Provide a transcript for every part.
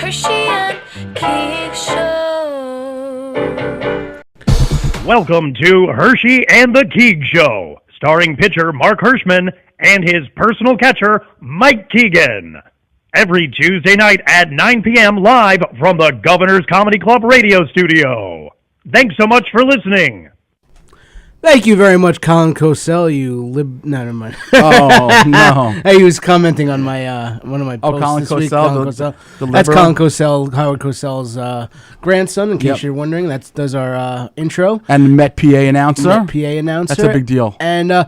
Hershey and Keegs Show. Welcome to Hershey and the Keegs Show, starring pitcher Mark Hirschman and his personal catcher, Mike Keegan. Every Tuesday night at 9 p.m. live from the Governor's Comedy Club radio studio. Thanks so much for listening. Thank you very much, Colin Cosell. No, never mind. Oh, no. Hey, he was commenting on my one of my posts Colin this week. Cosell, Colin the Cosell. That's Colin Cosell, Howard Cosell's grandson, in case Yep. you're wondering. That does our intro. And Met PA announcer. Met PA announcer. That's a big deal. And, it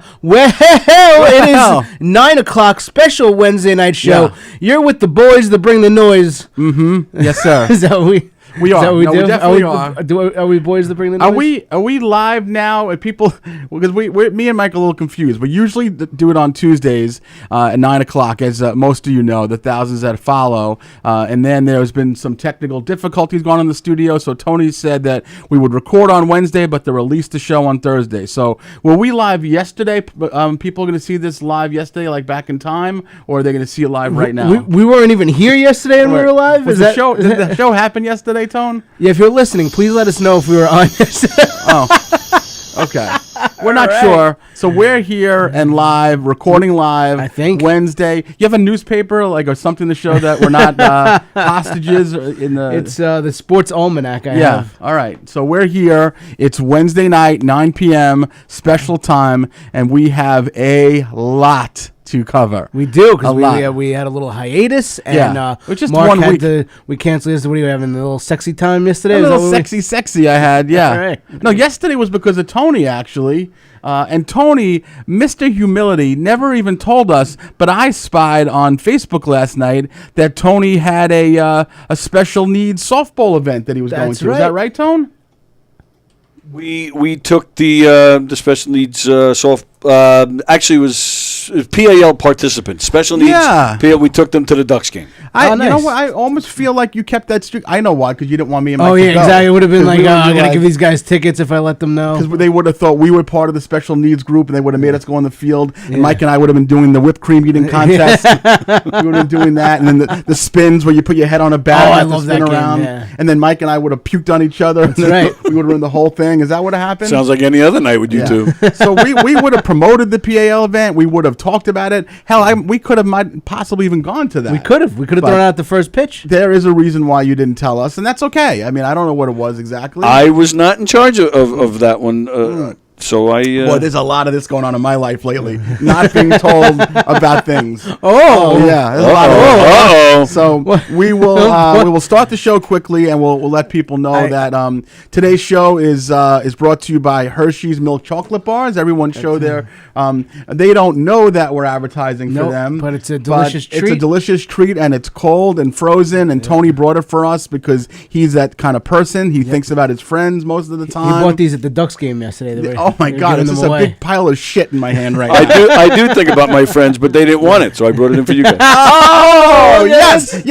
is 9 o'clock special Wednesday night show. Yeah. You're with the boys that bring the noise. Mm-hmm. Yes, sir. Is that what we... We are. Is that what we No, do? we definitely are. Are we boys that bring the noise? Are we live now? People, because me and Mike are a little confused. We usually do it on Tuesdays at 9 o'clock, as most of you know, the thousands that follow. And then there's been some technical difficulties going on in the studio. So Tony said that we would record on Wednesday, but to release the show on Thursday. So were we live yesterday? People are going to see this live yesterday, like back in time, or are they going to see it live right now? We weren't even here yesterday and we were live? Did the show happen yesterday, Tone? Yeah, if you're listening, please let us know if we were on yesterday. Oh, okay. We're not sure. So we're here and live, recording live. I think Wednesday. You have a newspaper, or something to show that we're not hostages in the. It's the Sports Almanac. I have. All right. So we're here. It's Wednesday night, 9 p.m. special time, and we have a lot to cover. We do, because we had a little hiatus, and just Mark 1 had week. we canceled this. What are you having, a little sexy time yesterday? A little sexy I had, yeah. All right. No, yesterday was because of Tony, actually. And Tony, Mr. Humility, never even told us, but I spied on Facebook last night that Tony had a special needs softball event that he was going to. Right. Is that right, Tone? We took the special needs actually it was PAL participants, special needs. Yeah. PAL, we took them to the Ducks game. Nice. You know what? I almost feel like you kept that streak. I know why, because you didn't want me and Mike Oh, to yeah, go. exactly. It would have been like, I got to like, give these guys tickets if I let them know. Because they would have thought we were part of the special needs group, and they would have made us go on the field. Yeah. And Mike and I would have been doing the whipped cream eating contest. We would have been doing that. And then the spins where you put your head on a bat and I have to love spin that around. game, yeah. And then Mike and I would have puked on each other. That's right. We would have run the whole thing. Is that what happened? Sounds like any other night with you two. So we would have promoted the PAL event. We would have talked about it. Hell, we could have possibly even gone to that. We could have thrown out the first pitch. There is a reason why you didn't tell us, and that's okay. I mean, I don't know what it was exactly. I was not in charge of that one. So I... Boy, there's a lot of this going on in my life lately. Not being told about things. Yeah. There's a lot of So we will start the show quickly, and we'll let people know that today's show is brought to you by Hershey's Milk Chocolate Bars. Everyone show their... they don't know that we're advertising for them. But it's a delicious treat. It's a delicious treat, and it's cold and frozen, and Tony brought it for us because he's that kind of person. He thinks about his friends most of the time. He bought these at the Ducks game yesterday. Oh my God! It's just a big pile of shit in my hand right now. I do think about my friends, but they didn't want it, so I brought it in for you guys. Oh yes.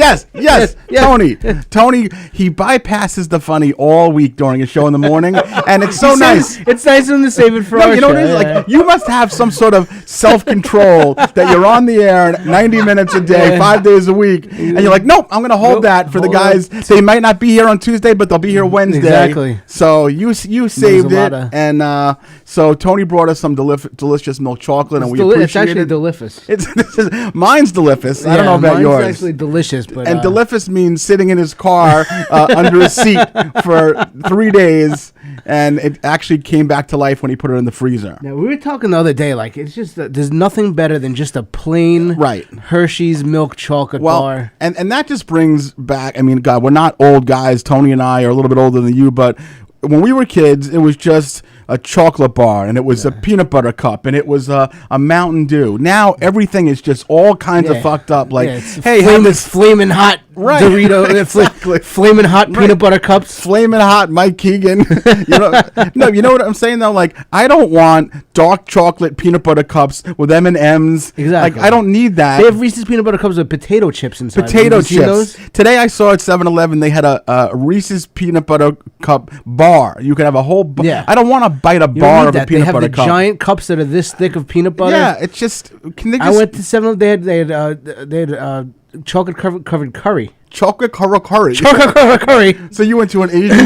Tony, he bypasses the funny all week during his show in the morning, and it's so nice. It's nice of him to save it for our You know show. what it is? Like, you must have some sort of self-control that you're on the air 90 minutes a day, 5 days a week, and you're like, nope, I'm going to hold that for the guys. They might not be here on Tuesday, but they'll be here Wednesday. Exactly. So you saved it, and so Tony brought us some delicious milk chocolate, and we appreciate it. It's actually delicious. Mine's delicious. I don't know about yours. It's actually delicious, but and delicious means sitting in his car under a seat for 3 days, and it actually came back to life when he put it in the freezer. Now, we were talking the other day, like, it's just there's nothing better than just a plain Hershey's milk chocolate bar. And that just brings back, I mean, God, we're not old guys. Tony and I are a little bit older than you, but when we were kids, it was just a chocolate bar, and it was a peanut butter cup, and it was a Mountain Dew. Now everything is just all kinds of fucked up. Like, hey, have this flaming hot Dorito, flaming hot peanut butter cups, flaming hot Mike Keegan. You know what I'm saying though. Like, I don't want dark chocolate peanut butter cups with M&Ms. Exactly. Like, I don't need that. They have Reese's peanut butter cups with potato chips inside. Potato chips. Today I saw at 7-Eleven they had a Reese's peanut butter cup bar. You could have a whole. I don't want to bite a bar of a peanut butter cup. They have the giant cups that are this thick of peanut butter. Yeah, it's just. I went to 7-Eleven. They had chocolate covered curry. chocolate curry. Chocolate curry. So you went to an Asian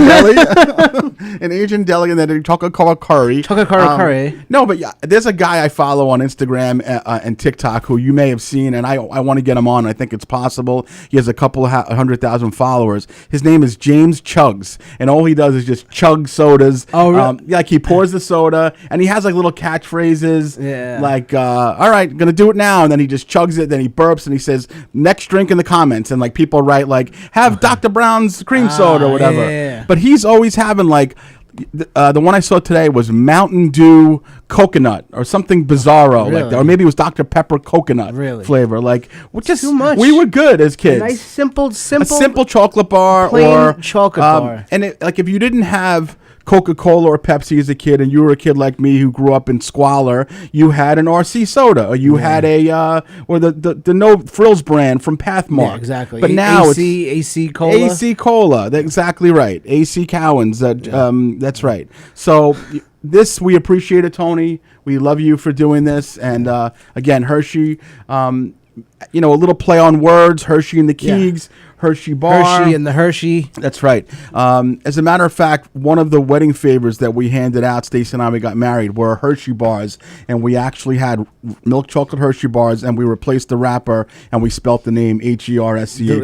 deli, and then a chocolate curry. Chocolate curry. No, but yeah, there's a guy I follow on Instagram and TikTok who you may have seen, and I want to get him on. I think it's possible. He has a couple of 100,000 followers. His name is James Chugs, and all he does is just chug sodas. Oh, really? Like he pours the soda, and he has like little catchphrases, like "All right, gonna do it now," and then he just chugs it. Then he burps, and he says, "Next drink" in the comments, and like people write like, "Have Dr. Brown's cream soda," or whatever. Yeah. But he's always having like. The one I saw today was Mountain Dew coconut or something bizarro like that, or maybe it was Dr. Pepper coconut flavor. Like, just too much. We were good as kids. A nice simple chocolate bar, plain chocolate bar. And like if you didn't have Coca-Cola or Pepsi as a kid, and you were a kid like me who grew up in squalor, you had an RC soda, or you had a or the No Frills brand from Pathmark. Yeah, exactly. But now AC Cola. AC Cola. That's exactly right. AC Cowens. That's right. So this, we appreciate it, Tony. We love you for doing this. And again, Hershey, a little play on words, Hershey and the Keegs. Hershey bar. Hershey and the Hershey. That's right. As a matter of fact, one of the wedding favors that we handed out, Stacey and I, we got married, were Hershey bars. And we actually had milk chocolate Hershey bars, and we replaced the wrapper, and we spelt the name Herschy.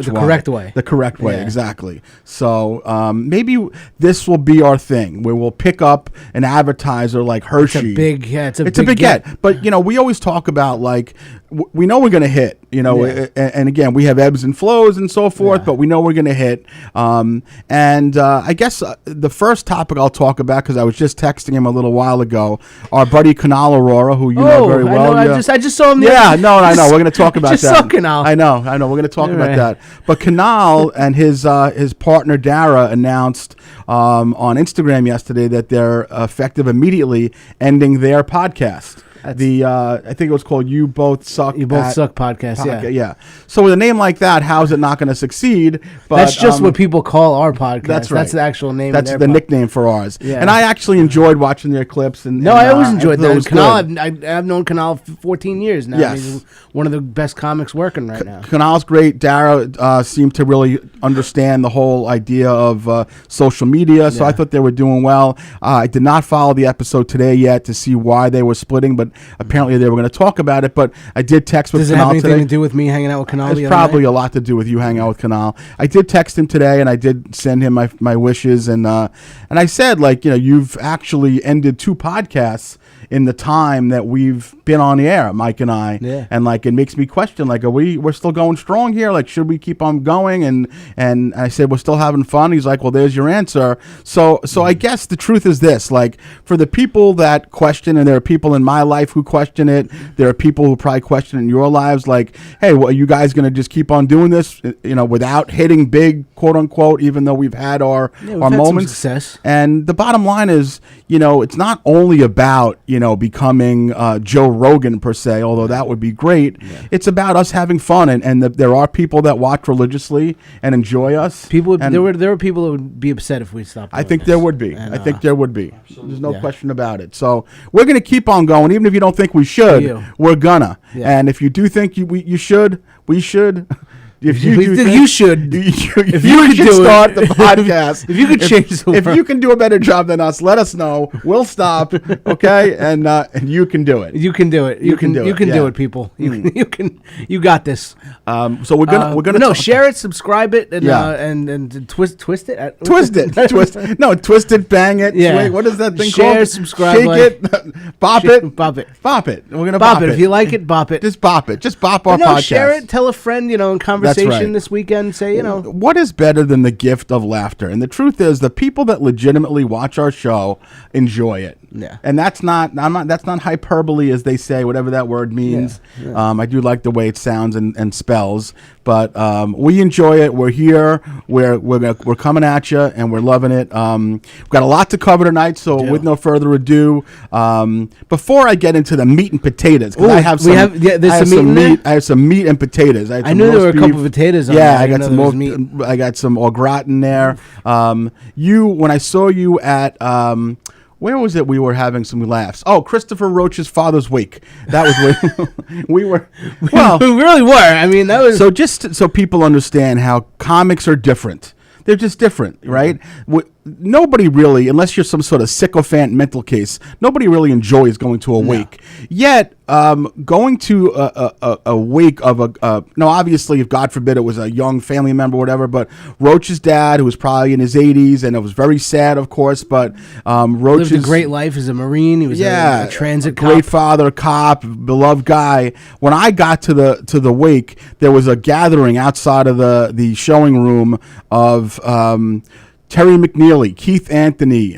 The correct way. The correct way, exactly. So maybe this will be our thing, where we'll pick up an advertiser like Hershey. It's a big get. But, we always talk about, like, we know we're going to hit, and again, we have ebbs and flows and so forth. But we know we're going to hit. I guess the first topic I'll talk about, because I was just texting him a little while ago, our buddy Kanal Aurora, who you know very well. I just saw him. I know. We're going to talk about just that. Saw Kanal. I know. We're going to talk about that. But Kanal and his partner Dara announced on Instagram yesterday that they're effective immediately ending their podcast. I think it was called You Both Suck. You Both Suck podcast. Yeah. So with a name like that, how's it not going to succeed? But that's just what people call our podcast. That's right. That's the actual name. That's the nickname for ours. Yeah. And I actually enjoyed watching their clips. I always enjoyed that. Kanal, I've known Kanal for 14 years now. Yes. He's one of the best comics working right now. Kanal's great. Dara seemed to really understand the whole idea of social media, so I thought they were doing well. I did not follow the episode today yet to see why they were splitting, but apparently they were going to talk about it. But I did text with Kanal today. Does it have anything to do with me hanging out with Kanal? It's probably a lot to do with you hanging out with Kanal. I did text him today, and I did send him my wishes, and I said, like, you've actually ended 2 podcasts in the time that we've been on the air, Mike and I. Yeah. And like, it makes me question, like, we're still going strong here? Like, should we keep on going? And I said, we're still having fun. He's like, well, there's your answer. So I guess the truth is this, like, for the people that question, and there are people in my life who question it, there are people who probably question it in your lives, like, hey, well, are you guys going to just keep on doing this, without hitting big, quote unquote, even though we've had our moments? Success. And the bottom line is, it's not only about, becoming Joe Rogan per se, although that would be great. Yeah. It's about us having fun, and there are people that watch religiously and enjoy us. There were people that would be upset if we stopped. I think there would be. There would be. There's no question about it. So we're going to keep on going, even if you don't think we should. We're gonna. Yeah. And if you do think you should, we should. If you should start the podcast, if you could change the world, if you can do a better job than us, let us know. We'll stop, okay? And you can do it. You can do it. You can do it, people. You got this. So we're gonna share it, subscribe it, and twist it. Twist it, bang it. Yeah. Wait, what is that thing called? Share, subscribe, shake it, bop it. We're gonna bop it. If you like it, bop it. Just bop it. Just bop our podcast. Share it. Tell a friend. In conversation. This weekend, say, what is better than the gift of laughter? And the truth is, the people that legitimately watch our show enjoy it. Yeah. And that's not hyperbole, as they say, whatever that word means. Yeah. I do like the way it sounds and spells, but we enjoy it. We're here. We're coming at you, and we're loving it. We've got a lot to cover tonight, so with no further ado, before I get into the meat and potatoes, because I have some meat and potatoes. I knew there were a couple of potatoes on there. I got some meat. I got some au gratin there. When I saw you at Where was it? We were having some laughs. Oh, Christopher Roach's Father's Wake. That was where we were. Well, we really were. I mean, that was so just so people understand how comics are different. They're just different, right? Nobody really, unless you're some sort of sycophant mental case, nobody really enjoys going to a wake. Yet, going to a wake of no, obviously, if God forbid it was a young family member or whatever, but Roach's dad, who was probably in his 80s, and it was very sad, of course, but Roach's... lived a great life as a Marine. He was a transit cop. Great father, cop, beloved guy. When I got to the wake, there was a gathering outside of the showing room of... Terry McNeely, Keith Anthony,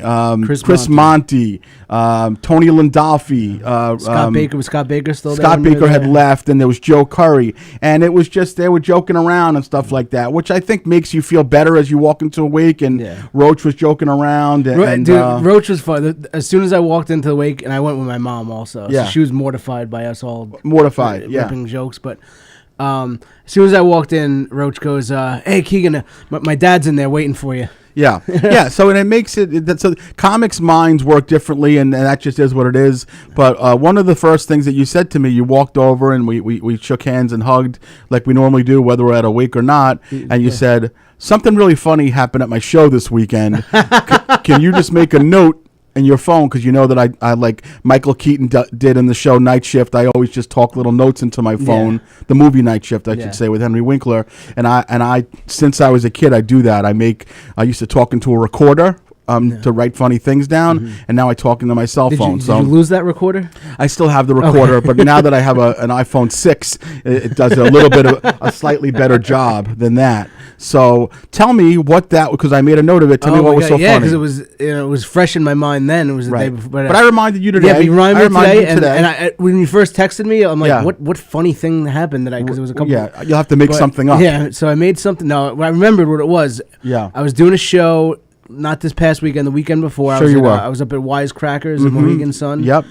Chris Monty, Tony Landolfi. Scott Baker. Was Scott Baker still there? Scott Baker had left, and there was Joe Curry. And it was just, they were joking around and stuff like that, which I think makes you feel better as you walk into a wake. And Roach was joking around. And Roach was fun. As soon as I walked into the wake, and I went with my mom also, so she was mortified by us all. Ripping jokes, but... as soon as I walked in, Roach goes, "Hey, Keegan, my dad's in there waiting for you." Yeah, yeah. So and it makes it so comics' minds work differently, and that just is what it is. But one of the first things that you said to me, you walked over and we shook hands and hugged like we normally do, whether we're at a wake or not. And you said something really funny happened at my show this weekend. Can you just make a note in your phone, because you know that I like Michael Keaton did in the show Night Shift. I always just talk little notes into my phone. The movie Night Shift, I should say, with Henry Winkler. And I since I was a kid, I do that. I used to talk into a recorder to write funny things down, and now I talk into my cell phone. Did you lose that recorder? I still have the recorder, but now that I have an iPhone 6, it does a little bit of a slightly better job than that. So tell me what that, because I made a note of it. Tell me what was so funny. Yeah, because it was fresh in my mind then. It was the day before. But I reminded you today. Yeah, you reminded me today. And when you first texted me, I'm like, what funny thing happened that because it was a couple. Yeah, you'll have to make something up. Yeah, so I made something. No, I remembered what it was. Yeah, I was doing a show. Not this past weekend, the weekend before. I was up at Wisecrackers in Mohegan Sun. Yep.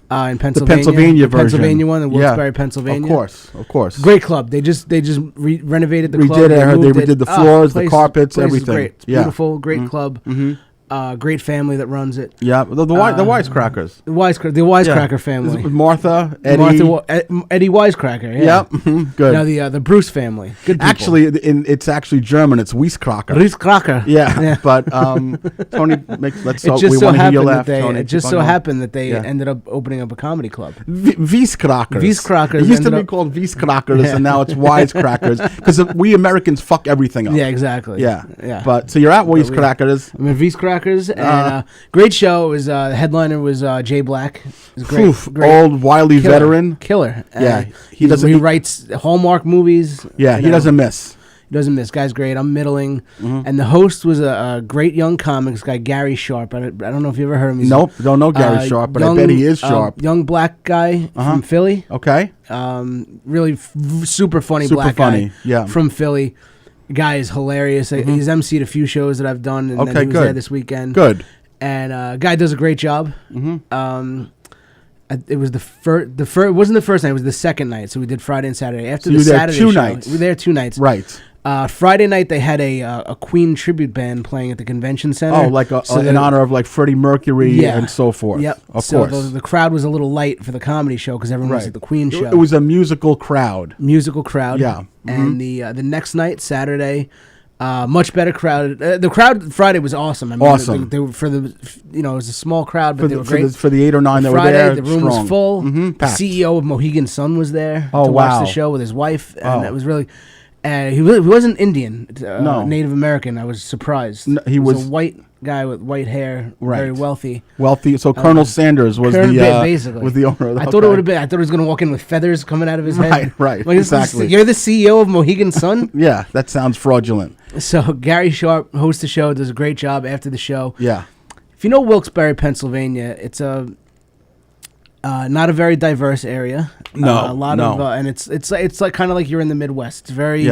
In Pennsylvania. The Pennsylvania version. Pennsylvania one in Wilkes-Barre, Pennsylvania. Of course. Great club. They just renovated the club. They redid the floors, the carpets, everything. Great. It's beautiful, great club. Great family that runs it. Yeah, the Wisecrackers. The Wisecracker family. Martha, Eddie. Eddie Wisecracker. Yeah. Yep. Good. Now the Bruce family. Good people. Actually, it's actually German. It's Wieskracker. Wieskracker. Yeah. But Tony, let's hope we want to hear your laugh, Tony. It just so happened that they ended up opening up a comedy club. Wieskrackers. Wieskrackers. It used to be called Wieskrackers, and now it's Wisecrackers because we Americans fuck everything up. Yeah, exactly. Yeah. But so you're at Wieskrackers. I'm at Wieskrackers. And great show. It was the headliner was Jay Black. It was great. Old wily veteran. Killer. He writes Hallmark movies. Yeah, he doesn't miss. He doesn't miss. Guy's great. I'm middling. And the host was a great young comics guy, Gary Sharp. I don't know if you ever heard of him. Nope, don't know Gary Sharp, but I bet he is sharp. Young black guy from Philly. Okay. Really super funny black guy from Philly. Guy is hilarious. He's emceed a few shows that I've done, and then he was there this weekend. Good. And guy does a great job. It was it wasn't the first night. It was the second night. So we did Friday and Saturday. After the Saturday show, we were there 2 nights. Right. Friday night they had a Queen tribute band playing at the convention center. Oh, like in honor of like Freddie Mercury and so forth. Yep. Of course. The crowd was a little light for the comedy show because everyone was at the Queen show. It was a musical crowd. Yeah. And the next night, Saturday, much better crowd. The crowd Friday was awesome. I mean, awesome. They were it was a small crowd, but they were great. For the 8 or 9 that Friday, were there, the room was full. The packed. CEO of Mohegan Sun was there to watch the show with his wife, and it was really. He wasn't Indian, Native American. I was surprised. No, he was a white guy with white hair, very wealthy. So Colonel Sanders was basically was the owner. I thought it would have been. I thought he was going to walk in with feathers coming out of his head. Right. Like, exactly. You're the CEO of Mohegan Sun. Yeah, that sounds fraudulent. So Gary Sharp hosts the show, does a great job after the show. Yeah. If you know Wilkes-Barre, Pennsylvania, it's not a very diverse area. No, a lot of and it's like kind of like you're in the Midwest. It's very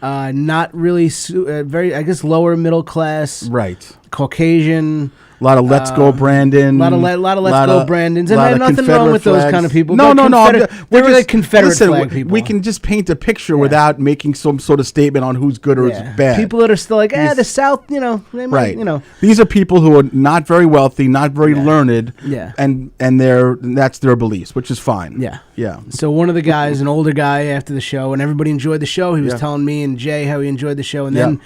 not really very, I guess, lower middle class. Right. Caucasian. A lot of Let's Go Brandon. A lot of Let's Go Brandons. And there's nothing wrong with those kind of people. No. They're like Confederate flag people. We can just paint a picture without making some sort of statement on who's good or who's bad. People that are still like, the South, they might, These are people who are not very wealthy, not very learned. Yeah. And that's their beliefs, which is fine. Yeah. Yeah. So one of the guys, an older guy after the show, and everybody enjoyed the show. He was telling me and Jay how he enjoyed the show. And then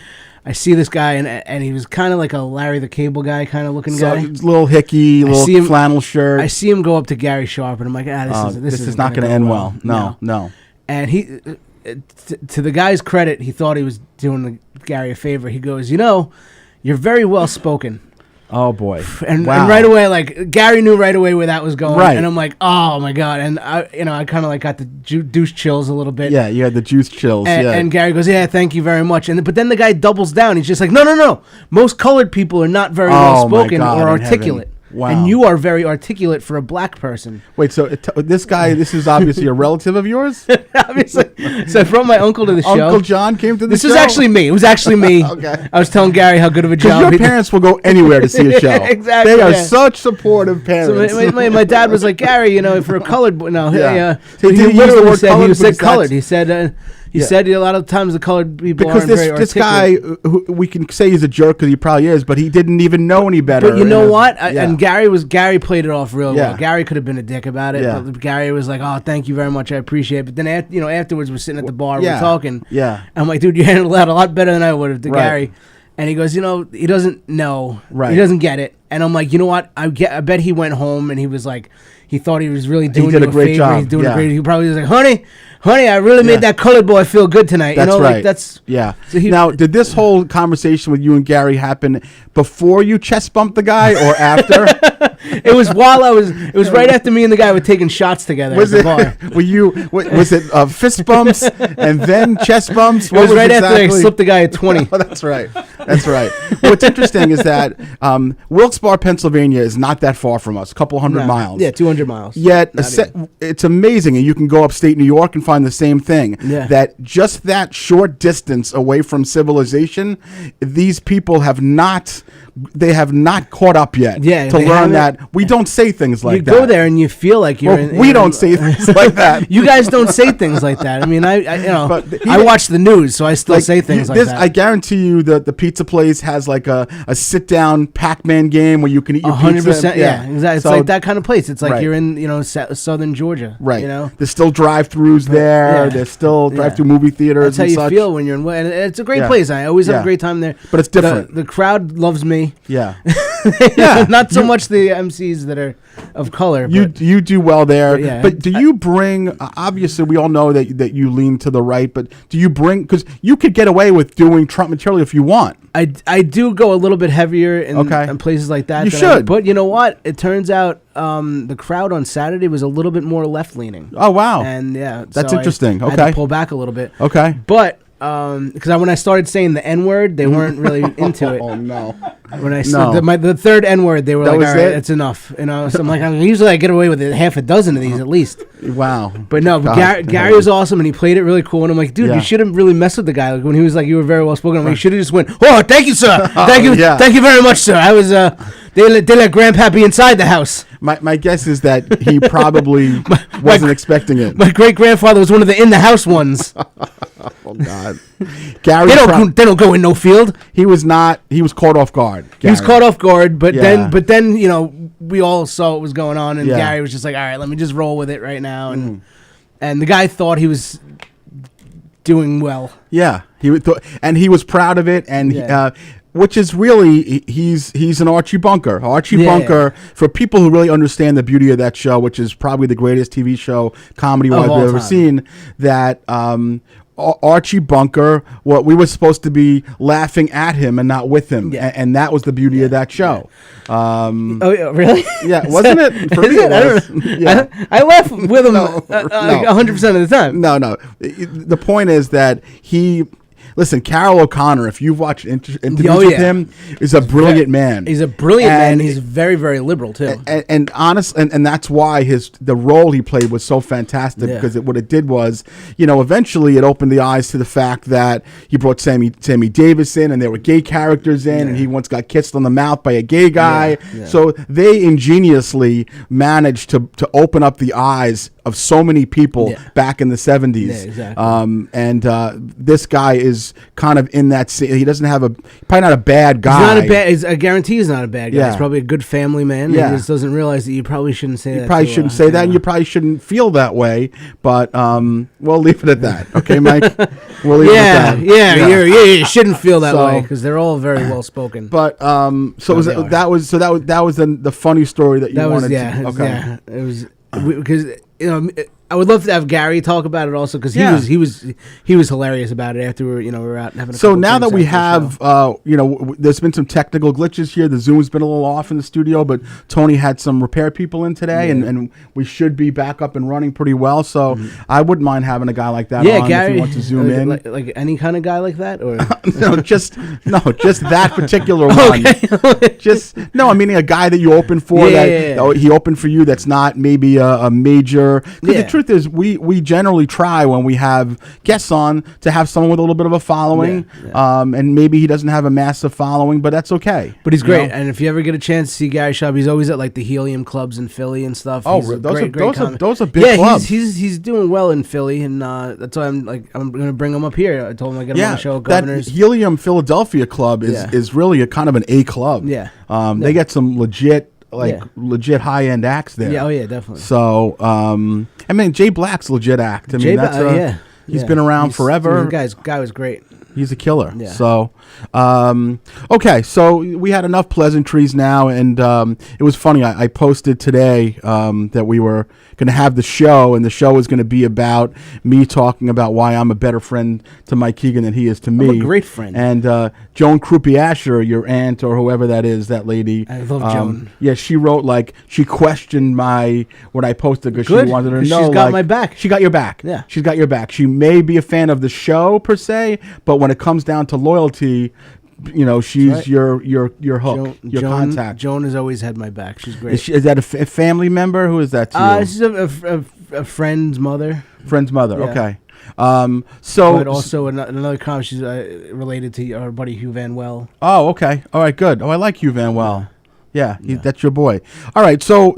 I see this guy, and he was kind of like a Larry the Cable Guy kind of looking guy. Little hicky, little flannel shirt. I see him go up to Gary Sharp, and I'm like, this is not going to end well. No. And he, to the guy's credit, he thought he was doing Gary a favor. He goes, you're very well spoken. Oh boy! And right away, like Gary knew right away where that was going. Right. And I'm like, oh my god! And I kind of like got the douche chills a little bit. Yeah, you had the juice chills. And Gary goes, yeah, thank you very much. But then the guy doubles down. He's just like, no. Most colored people are not very well spoken or articulate. Wow. And you are very articulate for a black person. Wait, so this is obviously a relative of yours? Obviously. So I brought my uncle to the show. Uncle John came to the show? This was actually me. It was actually me. Okay. I was telling Gary how good of a job your parents will go anywhere to see a show. Exactly. They are such supportive parents. So my dad was like, Gary, for a colored boy. No, he literally said colored. He said... He said a lot of times the colored people aren't very articulate. This guy, who we can say he's a jerk because he probably is, but he didn't even know any better. But you know what? And Gary played it off real well. Gary could have been a dick about it. Yeah. But Gary was like, "Oh, thank you very much, I appreciate it." But then afterwards, we're sitting at the bar, we're talking. Yeah. I'm like, "Dude, you handled that a lot better than I would have." To Gary, and he goes, he doesn't know. Right. He doesn't get it. And I'm like, you know what? I bet he went home and he was like, he thought he was really doing a great job. He's doing a great. He probably was like, honey, I really made that colored boy feel good tonight. That's right. Like that's yeah. So now, did this whole conversation with you and Gary happen before you chest bumped the guy or after? It was It was right after me and the guy were taking shots together at the bar. Was it fist bumps and then chest bumps? It was right after I slipped the guy at 20. Oh, that's right. What's interesting is that Wilkes-Barre, Pennsylvania is not that far from us, a couple hundred miles. Yeah, 200 miles. Yet it's amazing, and you can go upstate New York and find the same thing. Yeah. That just that short distance away from civilization, these people have not caught up yet to learn that we don't say things like that. You go there and you feel like you're we don't say things like that. You guys don't say things like that. I mean, I watch the news, so I still say things like that. I guarantee you that the pizza place has like a sit-down Pac-Man game where you can eat your 100%, pizza. Yeah, exactly. It's like that kind of place. It's like you're in, southern Georgia. Right. There's still drive-thrus there. There's still drive-thru movie theaters. That's how you feel when you're in. And it's a great place. I always have a great time there. But it's different. The crowd loves me. Yeah. Not so much the MCs that are of color. You do well there. But do you bring? Obviously, we all know that you lean to the right. But do you bring? Because you could get away with doing Trump material if you want. I do go a little bit heavier in places like that. You should. But you know what? It turns out the crowd on Saturday was a little bit more left leaning. Oh wow! And that's interesting. I had to pull back a little bit. Okay. But because when I started saying the N word, they weren't really into it. Oh no! When I the third N word, they were like, "All right, it's enough." So I'm like, usually I get away with half a dozen of these at least. Wow! But no, Gary was awesome, and he played it really cool. And I'm like, dude, you shouldn't really mess with the guy. Like when he was like, "You were very well spoken," I'm like, you should have just went, "Oh, thank you, sir. Thank you very much, sir." I was they let Grandpappy inside the house. My guess is that he probably wasn't expecting it. My great grandfather was one of the in the house ones. Oh God, Gary! They don't go in no field. He was not. He was caught off guard. Gary. He was caught off guard, but then we all saw what was going on, and Gary was just like, "All right, let me just roll with it right now." And the guy thought he was doing well. Yeah, he was proud of it, and. Which is really, he's an Archie Bunker. Bunker, for people who really understand the beauty of that show, which is probably the greatest TV show, comedy-wise, we've ever seen, that Archie Bunker, we were supposed to be laughing at him and not with him. Yeah. And that was the beauty of that show. Really? Yeah, wasn't it? For me, it was. I laugh with him 100% of the time. No. The point is that listen, Carol O'Connor, if you've watched interviews with him, is a brilliant man. He's a brilliant man. He's very, very liberal too. And honest, and that's why the role he played was so fantastic, because what it did was, eventually it opened the eyes to the fact that he brought Sammy Davis in, and there were gay characters in, and he once got kissed on the mouth by a gay guy. So they ingeniously managed to open up the eyes of so many people back in the 70s. Yeah, exactly. This guy is kind of in that scene. He doesn't have probably not a bad guy. He's not a bad. I guarantee he's not a bad guy. Yeah. He's probably a good family man. Yeah. He just doesn't realize that you probably shouldn't say that. You probably shouldn't say that, and you probably shouldn't feel that way. But we'll leave it at that. Okay, Mike. We'll leave it at that. You shouldn't feel that way, because they're all very well spoken. But that was the funny story that you wanted to. Okay. Yeah, it was because I would love to have Gary talk about it also, because he was hilarious about it after we were out having. So now that we have there's been some technical glitches here. The Zoom's been a little off in the studio, but Tony had some repair people in today, and we should be back up and running pretty well. So I wouldn't mind having a guy like that on Gary, if you want to zoom in. Like any kind of guy like that, or just that particular one. I mean a guy that you open for he opened for you. That's not maybe a major. Because the truth is, we generally try when we have guests on to have someone with a little bit of a following, and maybe he doesn't have a massive following, but that's okay. But he's great, and if you ever get a chance to see Gary Shop, he's always at like the Helium clubs in Philly and stuff. Oh, those are big clubs. He's doing well in Philly, and that's why I'm going to bring him up here. I told him I get him on the show. Governors. That Helium Philadelphia club is really a kind of an A club. Yeah, they get some legit high-end acts there. Yeah, definitely. So, Jay Black's a legit act. He's been around forever. Guy was great. He's a killer. Yeah. So, okay. So we had enough pleasantries now, and it was funny. I posted today that we were going to have the show, and the show is going to be about me talking about why I'm a better friend to Mike Keegan than he is to me. I'm a great friend. And Joan Croupier, your aunt or whoever that is, that lady. I love Joan. Yeah, she wrote she questioned what I posted because she wanted to know. She's got my back. She got your back. Yeah, she's got your back. She may be a fan of the show per se, but when it comes down to loyalty, she's your hook, your contact. Joan has always had my back. She's great. Is that a family member? Who is that to you? She's a friend's mother. Friend's mother. Yeah. Okay. But also another comment. She's related to our buddy Hugh Van Well. Oh, okay. All right. Good. Oh, I like Hugh Van Well. Yeah, that's your boy. All right, so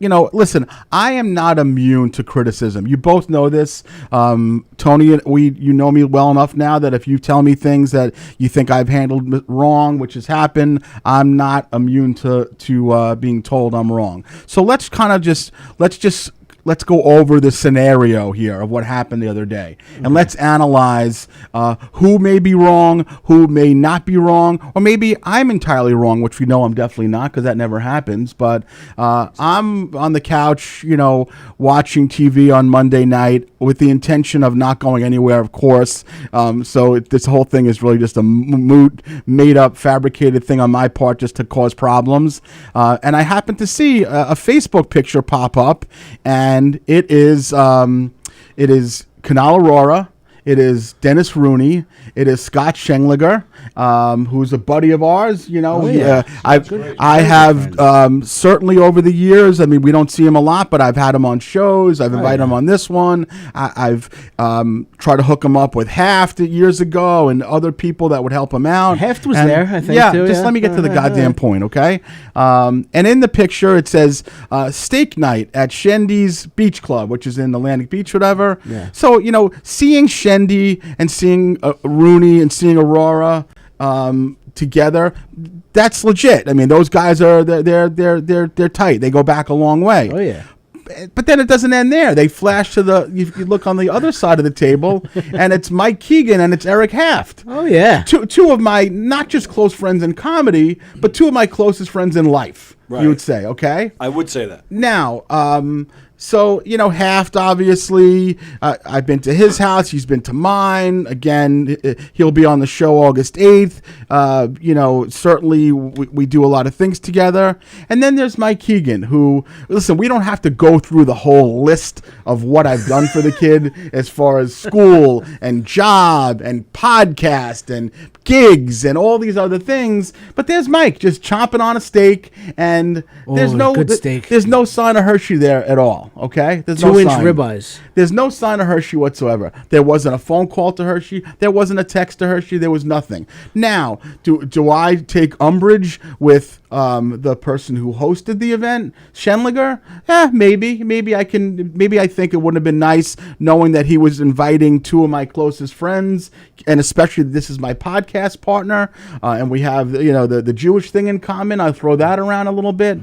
listen, I am not immune to criticism. You both know this. Tony, you know me well enough now that if you tell me things that you think I've handled wrong, which has happened, I'm not immune to being told I'm wrong. So let's go over the scenario here of what happened the other day. And let's analyze who may be wrong, who may not be wrong, or maybe I'm entirely wrong, which we know I'm definitely not because that never happens. But I'm on the couch, watching TV on Monday night with the intention of not going anywhere, of course. So this whole thing is really just a made-up, fabricated thing on my part just to cause problems. And I happened to see a Facebook picture pop up, and it is Canal Aurora. It is Dennis Rooney. It is Scott Schengliger, who's a buddy of ours. I have certainly over the years. I mean, we don't see him a lot, but I've had him on shows. I've invited him on this one. I've tried to hook him up with Haft years ago and other people that would help him out. Haft was there, I think. Yeah, just let me get to the goddamn point, okay? And in the picture, it says steak night at Shendy's Beach Club, which is in Atlantic Beach, whatever. Yeah. So seeing Shendy and seeing Rooney and seeing Aurora together, that's legit. I mean, those guys are they're tight. They go back a long way. Oh yeah. But then it doesn't end there. They flash to you look on the other side of the table, and it's Mike Keegan and it's Eric Haft. Oh yeah. Two of my not just close friends in comedy, but two of my closest friends in life. Right. You would say, okay? I would say that. Now, So, Haft, obviously, I've been to his house. He's been to mine. Again, he'll be on the show August 8th. Certainly we do a lot of things together. And then there's Mike Keegan, who, listen, we don't have to go through the whole list of what I've done for the kid as far as school and job and podcast and gigs and all these other things. But there's Mike just chomping on a steak, and there's no sign of Hershey there at all. Okay, there's 2-inch sign. ribeyes. There's no sign of Hershey whatsoever. There wasn't a phone call to Hershey. There wasn't a text to Hershey. There was nothing. Now, do I take umbrage with the person who hosted the event, Schenliger? Maybe I can. Maybe I think it would have been nice knowing that he was inviting two of my closest friends, and especially this is my podcast partner, and we have the Jewish thing in common. I'll throw that around a little bit.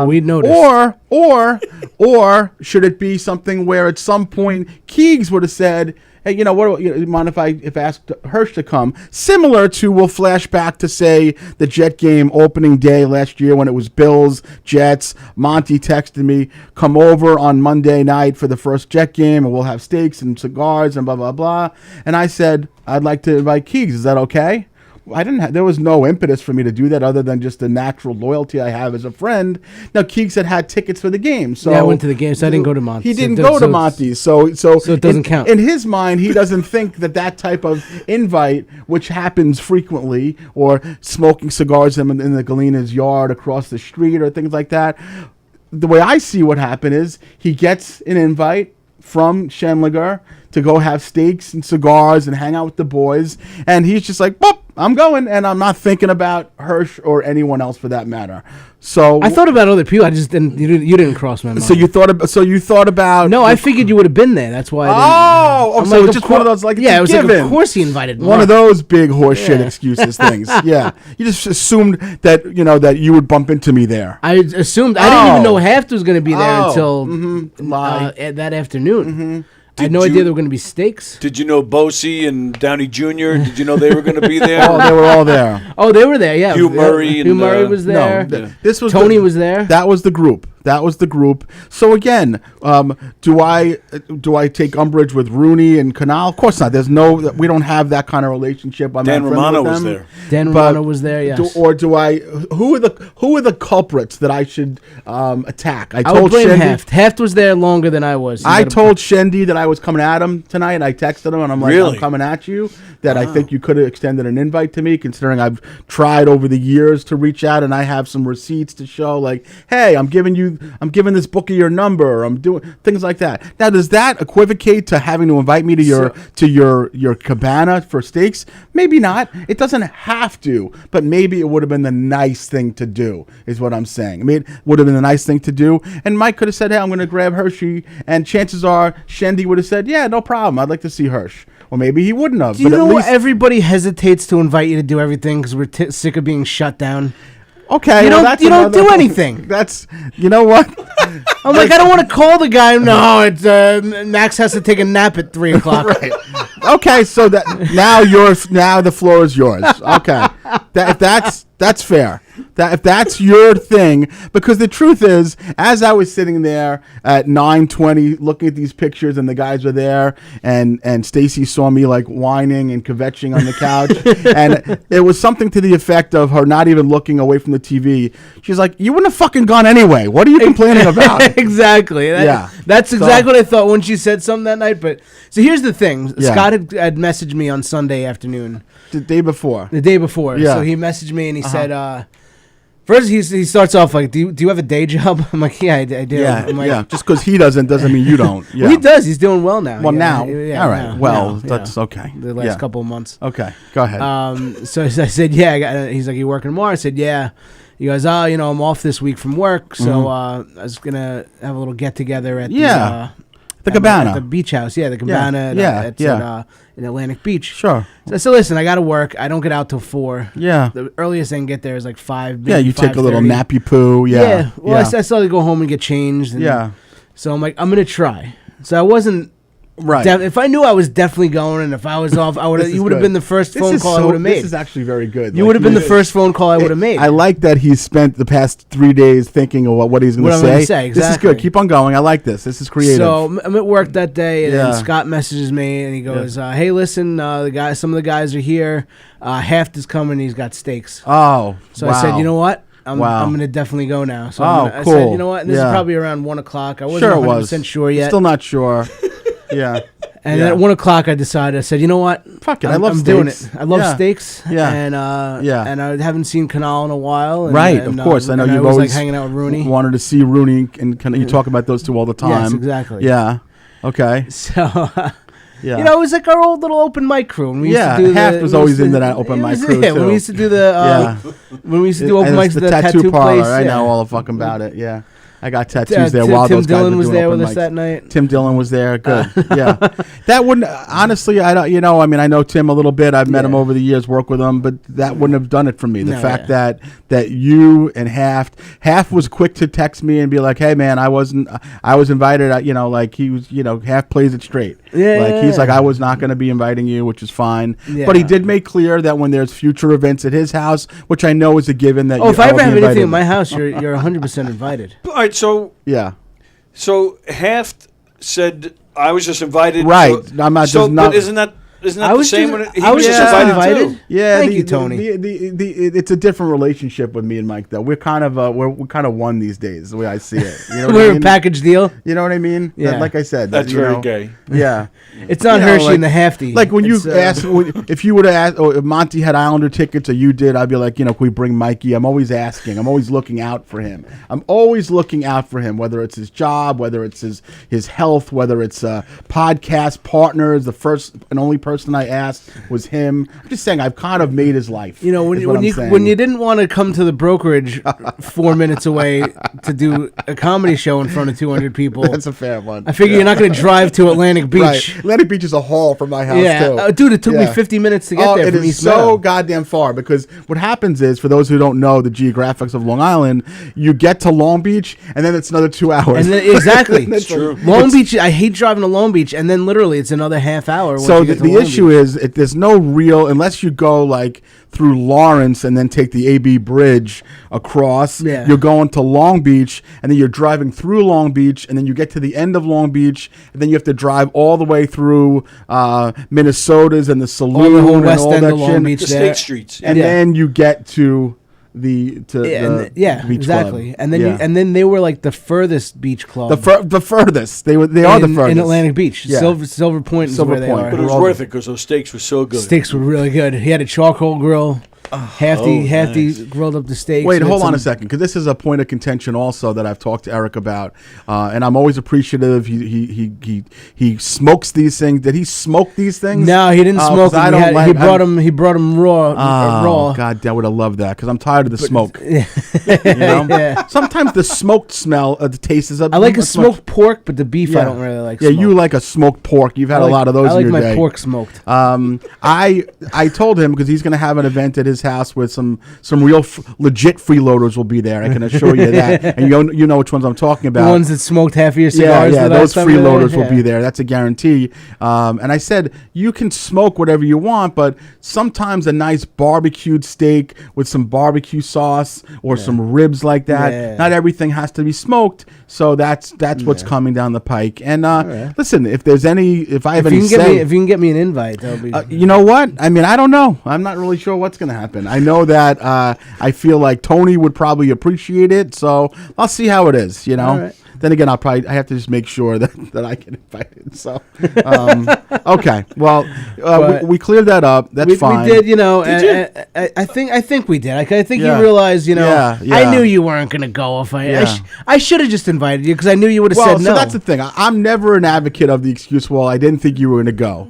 We'd notice. Or should it be something where at some point Keegs would have said, hey, mind if I asked Hersh to come? Similar to, we'll flash back to, say, the Jet game opening day last year when it was Bills, Jets. Monty texted me, come over on Monday night for the first Jet game, and we'll have steaks and cigars and blah, blah, blah. And I said, I'd like to invite Keegs. Is that okay? There was no impetus for me to do that other than just the natural loyalty I have as a friend. Now, Keegs had tickets for the game. So I went to the game, so I didn't go to Monty's. He didn't go to Monty's. So it doesn't count. In his mind, he doesn't think that type of invite, which happens frequently, or smoking cigars in the Galina's yard across the street or things like that. The way I see what happened is he gets an invite from Schenliger to go have steaks and cigars and hang out with the boys, and he's just like, "Boop, I'm going," and I'm not thinking about Hersh or anyone else for that matter. So I thought about other people. I just didn't. You didn't cross my mind. So you thought about. No, I figured you would have been there. That's why. So it's just one of those like it was given. like of course he invited one of those big horseshit excuses things. Yeah, you just assumed that that you would bump into me there. I assumed I didn't even know Haft was going to be there until that afternoon. Mm-hmm. I had no idea there were going to be steaks. Did you know Bosey and Downey Jr.? Did you know they were going to be there? Oh, they were all there. Oh, they were there, yeah. Hugh Murray. Hugh Murray was there. No, this was Tony was there. That was the group. So again, do I take umbrage with Rooney and Canal? Of course not. We don't have that kind of relationship. Dan Romano was there. Dan Romano was there. Yes. Who are the culprits that I should attack? I would blame Haft. Haft was there longer than I was. I told Shendy that I was coming at him tonight, and I texted him, and I'm like, I'm coming at you. That I think you could have extended an invite to me, considering I've tried over the years to reach out, and I have some receipts to show, like, hey, I'm giving this bookie your number. I'm doing things like that. Now, does that equivocate to having to invite me to your cabana for steaks? Maybe not. It doesn't have to, but maybe it would have been the nice thing to do, is what I'm saying. I mean, it would have been the nice thing to do. And Mike could have said, hey, I'm going to grab Hershey. And chances are, Shendy would have said, yeah, no problem. I'd like to see Hersh. Or maybe he wouldn't have. Do you know everybody hesitates to invite you to do everything because we're sick of being shut down? Okay, you don't do anything. You know what? I'm like, I don't want to call the guy. No, it's Max has to take a nap at 3:00. Right. Okay, so now the floor is yours. Okay, that's fair. If that's your thing, because the truth is, as I was sitting there at 9:20 looking at these pictures, and the guys were there, and Stacy saw me like whining and kvetching on the couch, and it was something to the effect of her not even looking away from the TV. She's like, "You wouldn't have fucking gone anyway. What are you complaining about?" Exactly. That's exactly what I thought when she said something that night. But so here's the thing: Scott had messaged me on Sunday afternoon, the day before. Yeah. So he messaged me and he said. First, he starts off like, do you have a day job? I'm like, yeah, I do. Yeah, I'm like, just because he doesn't mean you don't. Yeah. Well, he does. He's doing well now. Well, now. All right. That's okay. The last couple of months. Okay, go ahead. So I said, yeah. He's like, you working tomorrow? I said, yeah. He goes, I'm off this week from work, so I was going to have a little get-together at the cabana. At the beach house. Yeah, the cabana in Atlantic Beach. Sure. So I said, listen, I got to work. I don't get out till 4. Yeah. The earliest I can get there is like 5. Yeah, you take a little nappy poo. Yeah. Yeah. Well, I still have to go home and get changed. And so I'm like, I'm going to try. So I wasn't Right. If I knew I was definitely going, and if I was off, you would have been the first phone call I would have made. This is actually very good. You would have been the first phone call I would have made. I like that he spent the past 3 days thinking of what he's going to say. Exactly. This is good. Keep on going. I like this. This is creative. So I'm at work that day, and then Scott messages me, and he goes, "Hey, listen, some of the guys are here. Haft is coming. He's got steaks." Oh, so I said, "You know what? I'm going to definitely go now." So I said, "You know what? And this is probably around 1 o'clock. I wasn't 100% sure yet. Still not sure." Yeah. And then at 1 o'clock, I decided. I said, "You know what? Fuck it. I love I'm steaks. Doing it. I love steaks. Yeah. And and I haven't seen Canal in a while. And, right. Of course. I know you've always hanging out with Rooney. Wanted to see Rooney, and you talk about those two all the time. Yes, exactly. Yeah. Okay. So. Yeah. It was like our old little open mic crew. And we used to do Haft was always into that open mic crew too. When we used to do when we used to do open mics at the tattoo parlor. place. I know all the fucking about it. Yeah. I got tattoos there while those guys were doing open mics. Tim Dillon was there with us that night. Tim Dillon was there. Good. Yeah. That wouldn't, honestly, I don't, I mean, I know Tim a little bit. I've met him over the years, worked with him, but that wouldn't have done it for me. The fact that you and Haft was quick to text me and be like, "Hey man, I was invited, like he was, Haft plays it straight." Yeah. He's like, "I was not going to be inviting you," which is fine. Yeah. But he did make clear that when there's future events at his house, which I know is a given that if I ever have anything at my house, you're 100% invited. All right, so Haft said I was just invited. Right, I'm not just not. But isn't that the same? I was just invited too. Yeah, thank you, Tony. It's a different relationship with me and Mike, though. We're kind of one these days, the way I see it. We're a package deal. You know what I mean? Yeah. Like I said, that's very gay. Yeah, it's not Herschy and the Hafty. Like when you ask, if you would have asked, if Monty had Islander tickets or you did, I'd be like, can we bring Mikey? I'm always asking. I'm always looking out for him. Whether it's his job, whether it's his health, whether it's podcast partners. The first and only person I asked was him. I'm just saying I've kind of made his life. When you didn't want to come to the brokerage 4 minutes away to do a comedy show in front of 200 people. That's a fair one. I figure you're not going to drive to Atlantic Beach. Right. Atlantic Beach is a haul from my house too. Dude, it took me 50 minutes to get there from East Meadow. It is so goddamn far because what happens is, for those who don't know the geographics of Long Island, you get to Long Beach and then it's another 2 hours. And then, exactly. That's true. Long Beach, I hate driving to Long Beach, and then literally it's another half hour. So the issue is, there's no real, unless you go like through Lawrence and then take the AB Bridge across, you're going to Long Beach, and then you're driving through Long Beach, and then you get to the end of Long Beach, and then you have to drive all the way through Minnesota's and the Saloon the whole and west all end that of Long shit. Beach the state streets. And then you get to the beach exactly. club. And then they were like the furthest beach club. The furthest. They are the furthest in Atlantic Beach. Yeah. Silver Point is where they are. But it was worth it because those steaks were so good. Steaks were really good. He had a charcoal grill. Hafty grilled up the steaks. Wait, hold on a second, because this is a point of contention also that I've talked to Eric about, and I'm always appreciative. He smokes these things. Did he smoke these things? No, he didn't smoke them. He brought them raw. Oh God, I would have loved that because I'm tired of the smoke. Sometimes the smoked smell, the taste is. I like a smoked pork, but the beef I don't really like. Yeah, you like a smoked pork. You've had a lot of those. I like in your my day. Pork smoked. I told him because he's going to have an event at his house with some real legit freeloaders will be there. I can assure you that, and you know which ones I'm talking about. The ones that smoked half of your cigars. Yeah, those freeloaders will be there. That's a guarantee. And I said you can smoke whatever you want, but sometimes a nice barbecued steak with some barbecue sauce or some ribs like that. Yeah. Not everything has to be smoked. So that's what's coming down the pike. And listen, if I have any say, if you can get me an invite, that'll be. You know what? I mean, I don't know. I'm not really sure what's going to happen. I know that I feel like Tony would probably appreciate it, so I'll see how it is. Then again, I have to just make sure that I get invited. So, okay. Well, we cleared that up. That's fine. We did, I think we did. I think you realized, I knew you weren't going to go if I should have just invited you because I knew you would have said no. So that's the thing. I'm never an advocate of the excuse, well, I didn't think you were going to go.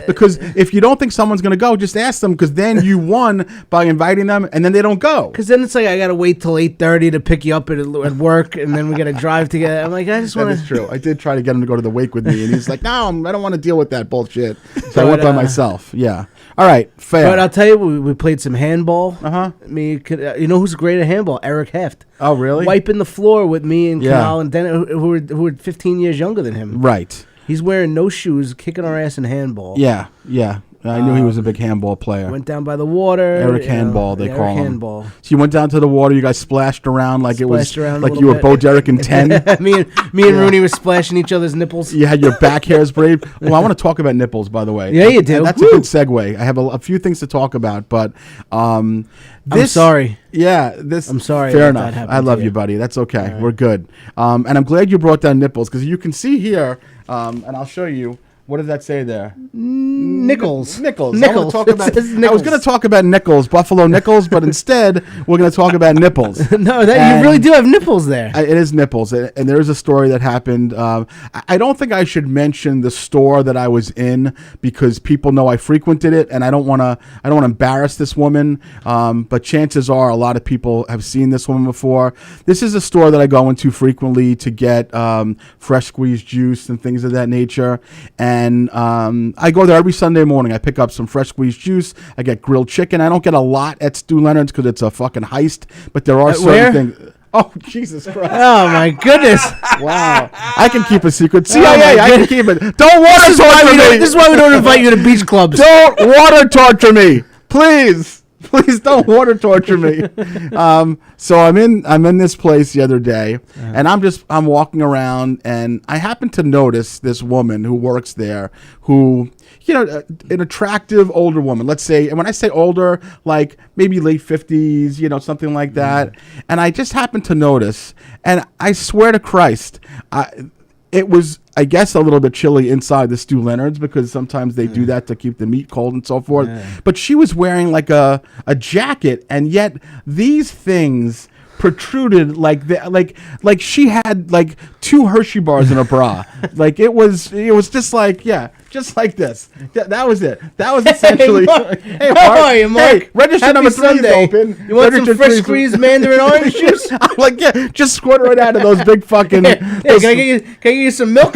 Because if you don't think someone's going to go, just ask them, because then you won by inviting them and then they don't go. Because then it's like I got to wait till 8:30 to pick you up at work and then we got to drive together. I'm like, I just want to. That is true. I did try to get him to go to the wake with me, and he's like, "No, I don't want to deal with that bullshit." So I went by myself. Yeah. All right. Fair. But I'll tell you, we played some handball. You know who's great at handball? Eric Heft. Oh, really? Wiping the floor with me and Canal and Dennis, who were 15 years younger than him. Right. He's wearing no shoes, kicking our ass in handball. Yeah. I knew he was a big handball player. Went down by the water. Eric Handball, they call him. Handball. So you went down to the water. You guys splashed around like Splashed you were Bo Derek in 10. me and Rooney were splashing each other's nipples. You had your back hairs braided. Well, I want to talk about nipples, by the way. Yeah, you do. And that's a good segue. I have a few things to talk about, but I'm sorry. Yeah, I'm sorry. Fair enough. I love you, buddy. That's okay. Right. We're good. And I'm glad you brought down nipples because you can see here, and I'll show you. What does that say there? Nickels. Nickels. I was going to talk about nickels, Buffalo nickels, but instead we're going to talk about nipples. No, you really do have nipples there. It is nipples, and there is a story that happened. I don't think I should mention the store that I was in because people know I frequented it, and I don't want to embarrass this woman. But chances are a lot of people have seen this woman before. This is a store that I go into frequently to get fresh squeezed juice and things of that nature. And I go there every Sunday morning. I pick up some fresh squeezed juice. I get grilled chicken. I don't get a lot at Stu Leonard's because it's a fucking heist. But there are certain things. Oh, Jesus Christ. Oh, my goodness. Wow. I can keep a secret. CIA, I can keep it. Don't water torture me. This is why we don't invite you to beach clubs. Don't water torture me. Please. Please don't water torture me. So I'm in this place the other day, and I'm walking around, and I happen to notice this woman who works there, who, an attractive older woman. Let's say, and when I say older, like maybe late 50s, something like that. And I just happened to notice, and I swear to Christ, it was, I guess, a little bit chilly inside the Stu Leonard's because sometimes they do that to keep the meat cold and so forth. But she was wearing like a jacket, and yet these things protruded like she had like 2 Hershey bars in a bra. Like it was just like just like this. That was it. That was essentially. Hey, How are you, Mark? Hey, register Happy number 3 is Sunday. open. You want some fresh squeezed Mandarin orange juice? I'm like, just squirt right out of those big fucking. Can I get you some milk?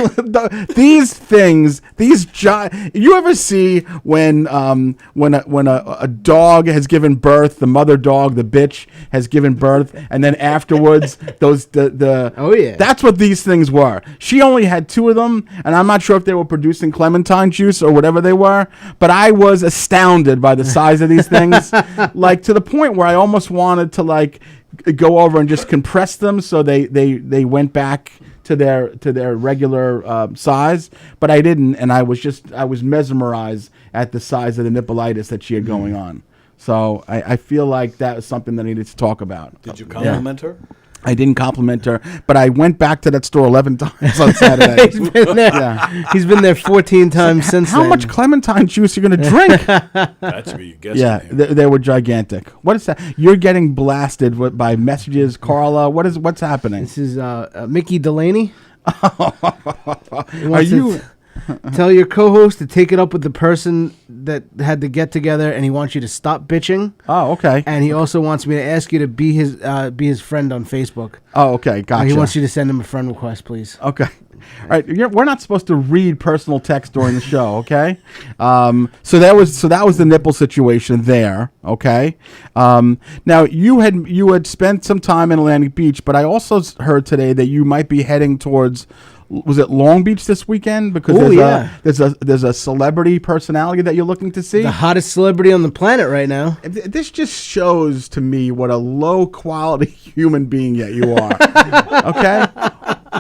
These things, you ever see when a dog has given birth, the mother dog, the bitch has given birth, and then afterwards oh yeah, that's what these things were. She only had 2 of them, and I'm not sure if they were producing clementine juice or whatever they were, but I was astounded by the size of these things, like to the point where I almost wanted to like go over and just compress them so they went back to their regular size, but I didn't, and I was mesmerized at the size of the nippleitis that she had going on. So I feel like that was something that I needed to talk about. Did you compliment her? I didn't compliment her, but I went back to that store 11 times on Saturday. He's been there. Yeah. He's been there 14 times since How then. much clementine juice are you going to drink? That's what you guessed. Yeah, they were gigantic. What is that? You're getting blasted by messages, Carla. What's happening? This is Mickey Delaney. Are you... Tell your co-host to take it up with the person that had the get together, and he wants you to stop bitching. Oh, okay. And he also wants me to ask you to be his friend on Facebook. Oh, okay, gotcha. He wants you to send him a friend request, please. Okay. All right, we're not supposed to read personal text during the show, okay? So that was the nipple situation there, okay? Now you had spent some time in Atlantic Beach, but I also heard today that you might be heading towards. Was it Long Beach this weekend? Because there's a celebrity personality that you're looking to see. The hottest celebrity on the planet right now. This just shows to me what a low quality human being yet you are. Okay?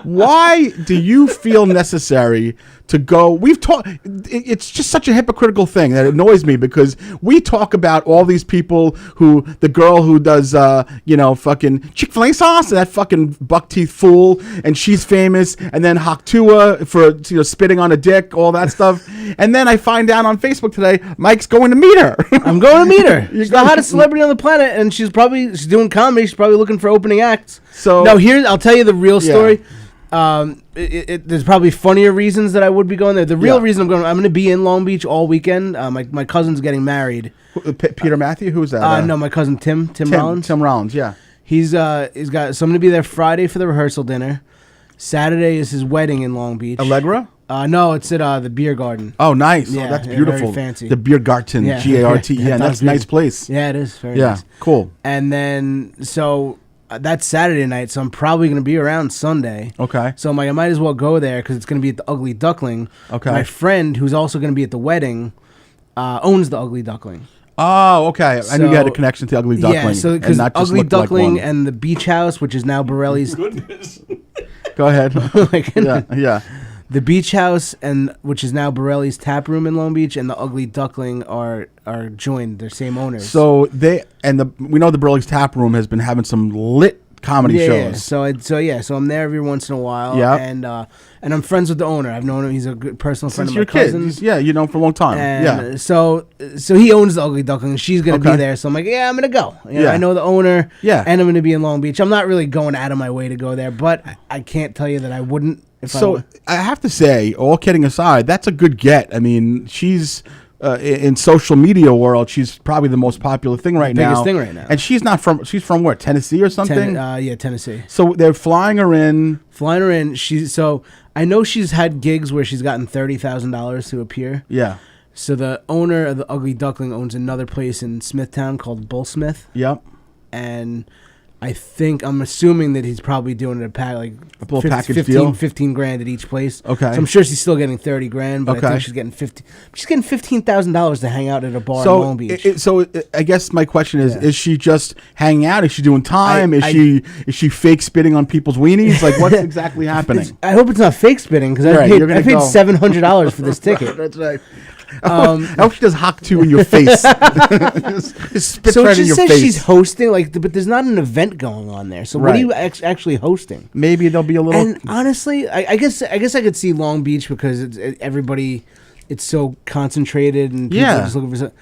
Why do you feel necessary to go? We've talked. It's just such a hypocritical thing that annoys me because we talk about all these people the girl who does, fucking Chick-fil-A sauce, that fucking buck teeth fool, and she's famous, and then Haktua for spitting on a dick, all that stuff, and then I find out on Facebook today Mike's going to meet her. I'm going to meet her. She's the hottest celebrity on the planet, and she's doing comedy. She's probably looking for opening acts. So now I'll tell you the real story. There's probably funnier reasons that I would be going there. The real reason I'm going to be in Long Beach all weekend. My cousin's getting married. Peter Matthew? Who's that? No, my cousin Tim Rollins. Tim Rollins, yeah. He's got. So I'm going to be there Friday for the rehearsal dinner. Saturday is his wedding in Long Beach. Allegra? No, it's at the Beer Garden. Oh, nice. Yeah, that's beautiful. Very fancy. The Beer Garten, Garten. Yeah, that's a nice place. Yeah, it is very nice. Cool. And then that's Saturday night, so I'm probably going to be around Sunday. Okay. So I'm like, I might as well go there because it's going to be at the Ugly Duckling. Okay. My friend, who's also going to be at the wedding, owns the Ugly Duckling. Oh, okay. I knew you had a connection to Ugly Duckling. Yeah, so because Ugly Duckling and the Beach House, which is now Borelli's. Goodness. Go ahead. Yeah. The Beach House, which is now Borelli's Tap Room in Long Beach, and the Ugly Duckling are joined. They're same owners. So we know the Borelli's Tap Room has been having some lit comedy shows. Yeah. So I'm there every once in a while. Yeah. And I'm friends with the owner. I've known him. He's a good personal friend of my your cousins. Yeah, you know him for a long time. And so he owns the Ugly Duckling. She's gonna be there. So I'm like, yeah, I'm gonna go. I know the owner. Yeah. And I'm gonna be in Long Beach. I'm not really going out of my way to go there, but I can't tell you that I wouldn't. I have to say, all kidding aside, that's a good get. I mean, she's in social media world, she's probably the most popular thing right now. Biggest thing right now. And she's from where? Tennessee or something? Tennessee. So they're flying her in. So I know she's had gigs where she's gotten $30,000 to appear. Yeah. So the owner of the Ugly Duckling owns another place in Smithtown called Bullsmith. Yep. And I'm assuming that he's probably doing a package 15, deal? 15 grand at each place. Okay. So I'm sure she's still getting 30 grand, but I think she's getting $15,000 to hang out at a bar in Long Beach. So I guess my question is she just hanging out? Is she doing time? Is she fake spitting on people's weenies? Like, what's exactly happening? I hope it's not fake spitting because I paid $700 for this ticket. That's right. I hope she does Hawk 2 in your face. Just spits right in your face. She's hosting, but there's not an event going on there. So what are you actually hosting? Maybe there'll be a little. And honestly, I guess I could see Long Beach because everybody, it's so concentrated and people are just looking for something.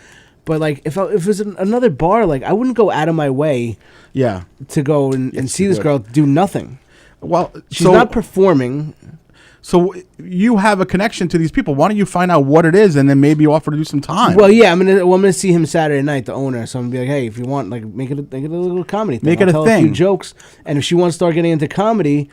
But if it was another bar, I wouldn't go out of my way. Yeah. To go and see this girl do nothing. Well, she's not performing. So you have a connection to these people. Why don't you find out what it is and then maybe offer to do some time? Well, yeah, I'm gonna see him Saturday night, the owner. So I'm gonna be like, hey, if you want, make it a little comedy thing. Make it a tell thing. A few jokes, and if she wants to start getting into comedy,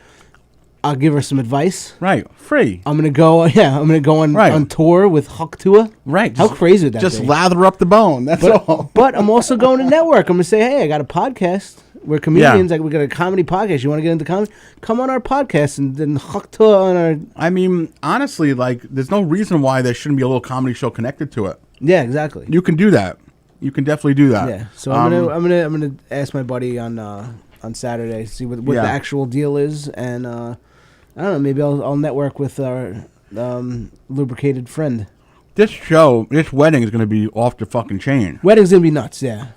I'll give her some advice. Right, free. I'm gonna go on tour with Hawk Tua. Right. How crazy would that be? Just lather up the bone. That's all. But I'm also going to network. I'm gonna say, hey, I got a podcast. We're comedians. We got a comedy podcast. You want to get into comedy? Come on our podcast and then Hawk Tua on our. I mean, honestly, there's no reason why there shouldn't be a little comedy show connected to it. Yeah, exactly. You can do that. You can definitely do that. Yeah. So I'm gonna ask my buddy on Saturday, see what the actual deal is, and I don't know. Maybe I'll network with our lubricated friend. This wedding is going to be off the fucking chain. Wedding's gonna be nuts. Yeah.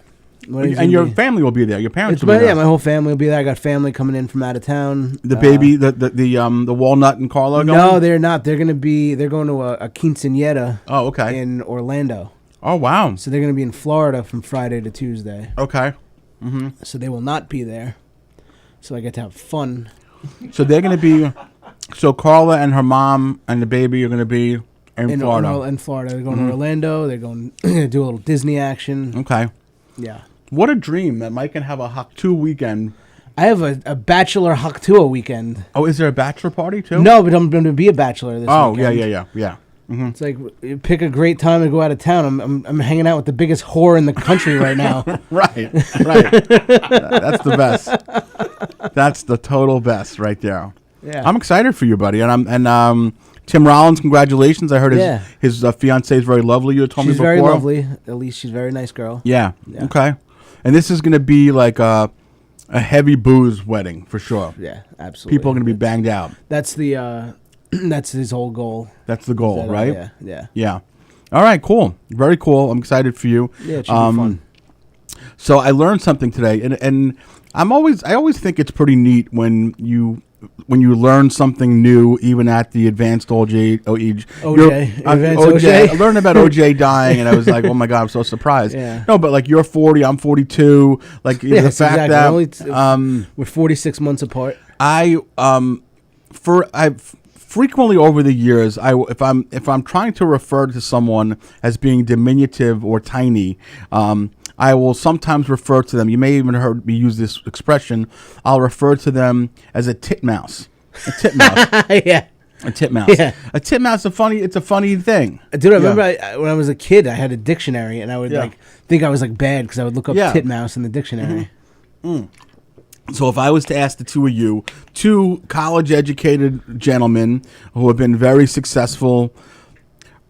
And your family will be there. Your parents will be there. Yeah, my whole family will be there. I got family coming in from out of town. The baby, the Walnut and Carla are going? No, they're not. They're going to a quinceañera. Oh, okay. In Orlando. Oh, wow. So they're going to be in Florida from Friday to Tuesday. Okay. Mm-hmm. So they will not be there. So I get to have fun. So they're going to be. So Carla and her mom and the baby are going to be in Florida. In Florida, they're going to Orlando. They're going to do a little Disney action. Okay. Yeah. What a dream that Mike can have a Hawk 2 weekend. I have a bachelor Hawk 2 weekend. Oh, is there a bachelor party too? No, but I'm going to be a bachelor this weekend. Oh, yeah. Mm-hmm. It's like you pick a great time to go out of town. I'm hanging out with the biggest whore in the country right now. Right. That's the best. That's the total best right there. Yeah. I'm excited for you, buddy. And Tim Rollins, congratulations. I heard his fiancée is very lovely. You told me before. She's very lovely. At least she's a very nice girl. Yeah. Okay. And this is going to be like a heavy booze wedding for sure. Yeah, absolutely. People are going to be banged out. That's that's his whole goal. That's the goal, right? Yeah. All right, cool. Very cool. I'm excited for you. Yeah, it should be fun. So I learned something today, and I always think it's pretty neat when you learn something new, even at the advanced OJ. I learned about OJ dying, and I was like, "Oh my god, I'm so surprised." Yeah. No, but you're 40, I'm 42. The fact that we're 46 months apart. I've frequently over the years, if I'm trying to refer to someone as being diminutive or tiny, I will sometimes refer to them. You may even heard me use this expression. I'll refer to them as a titmouse. A titmouse. Yeah. A titmouse. Yeah. A titmouse. It's a funny thing. Dude, I remember when I was a kid, I had a dictionary, and I would think I was bad because I would look up titmouse in the dictionary. Mm-hmm. So if I was to ask the two of you, two college-educated gentlemen who have been very successful.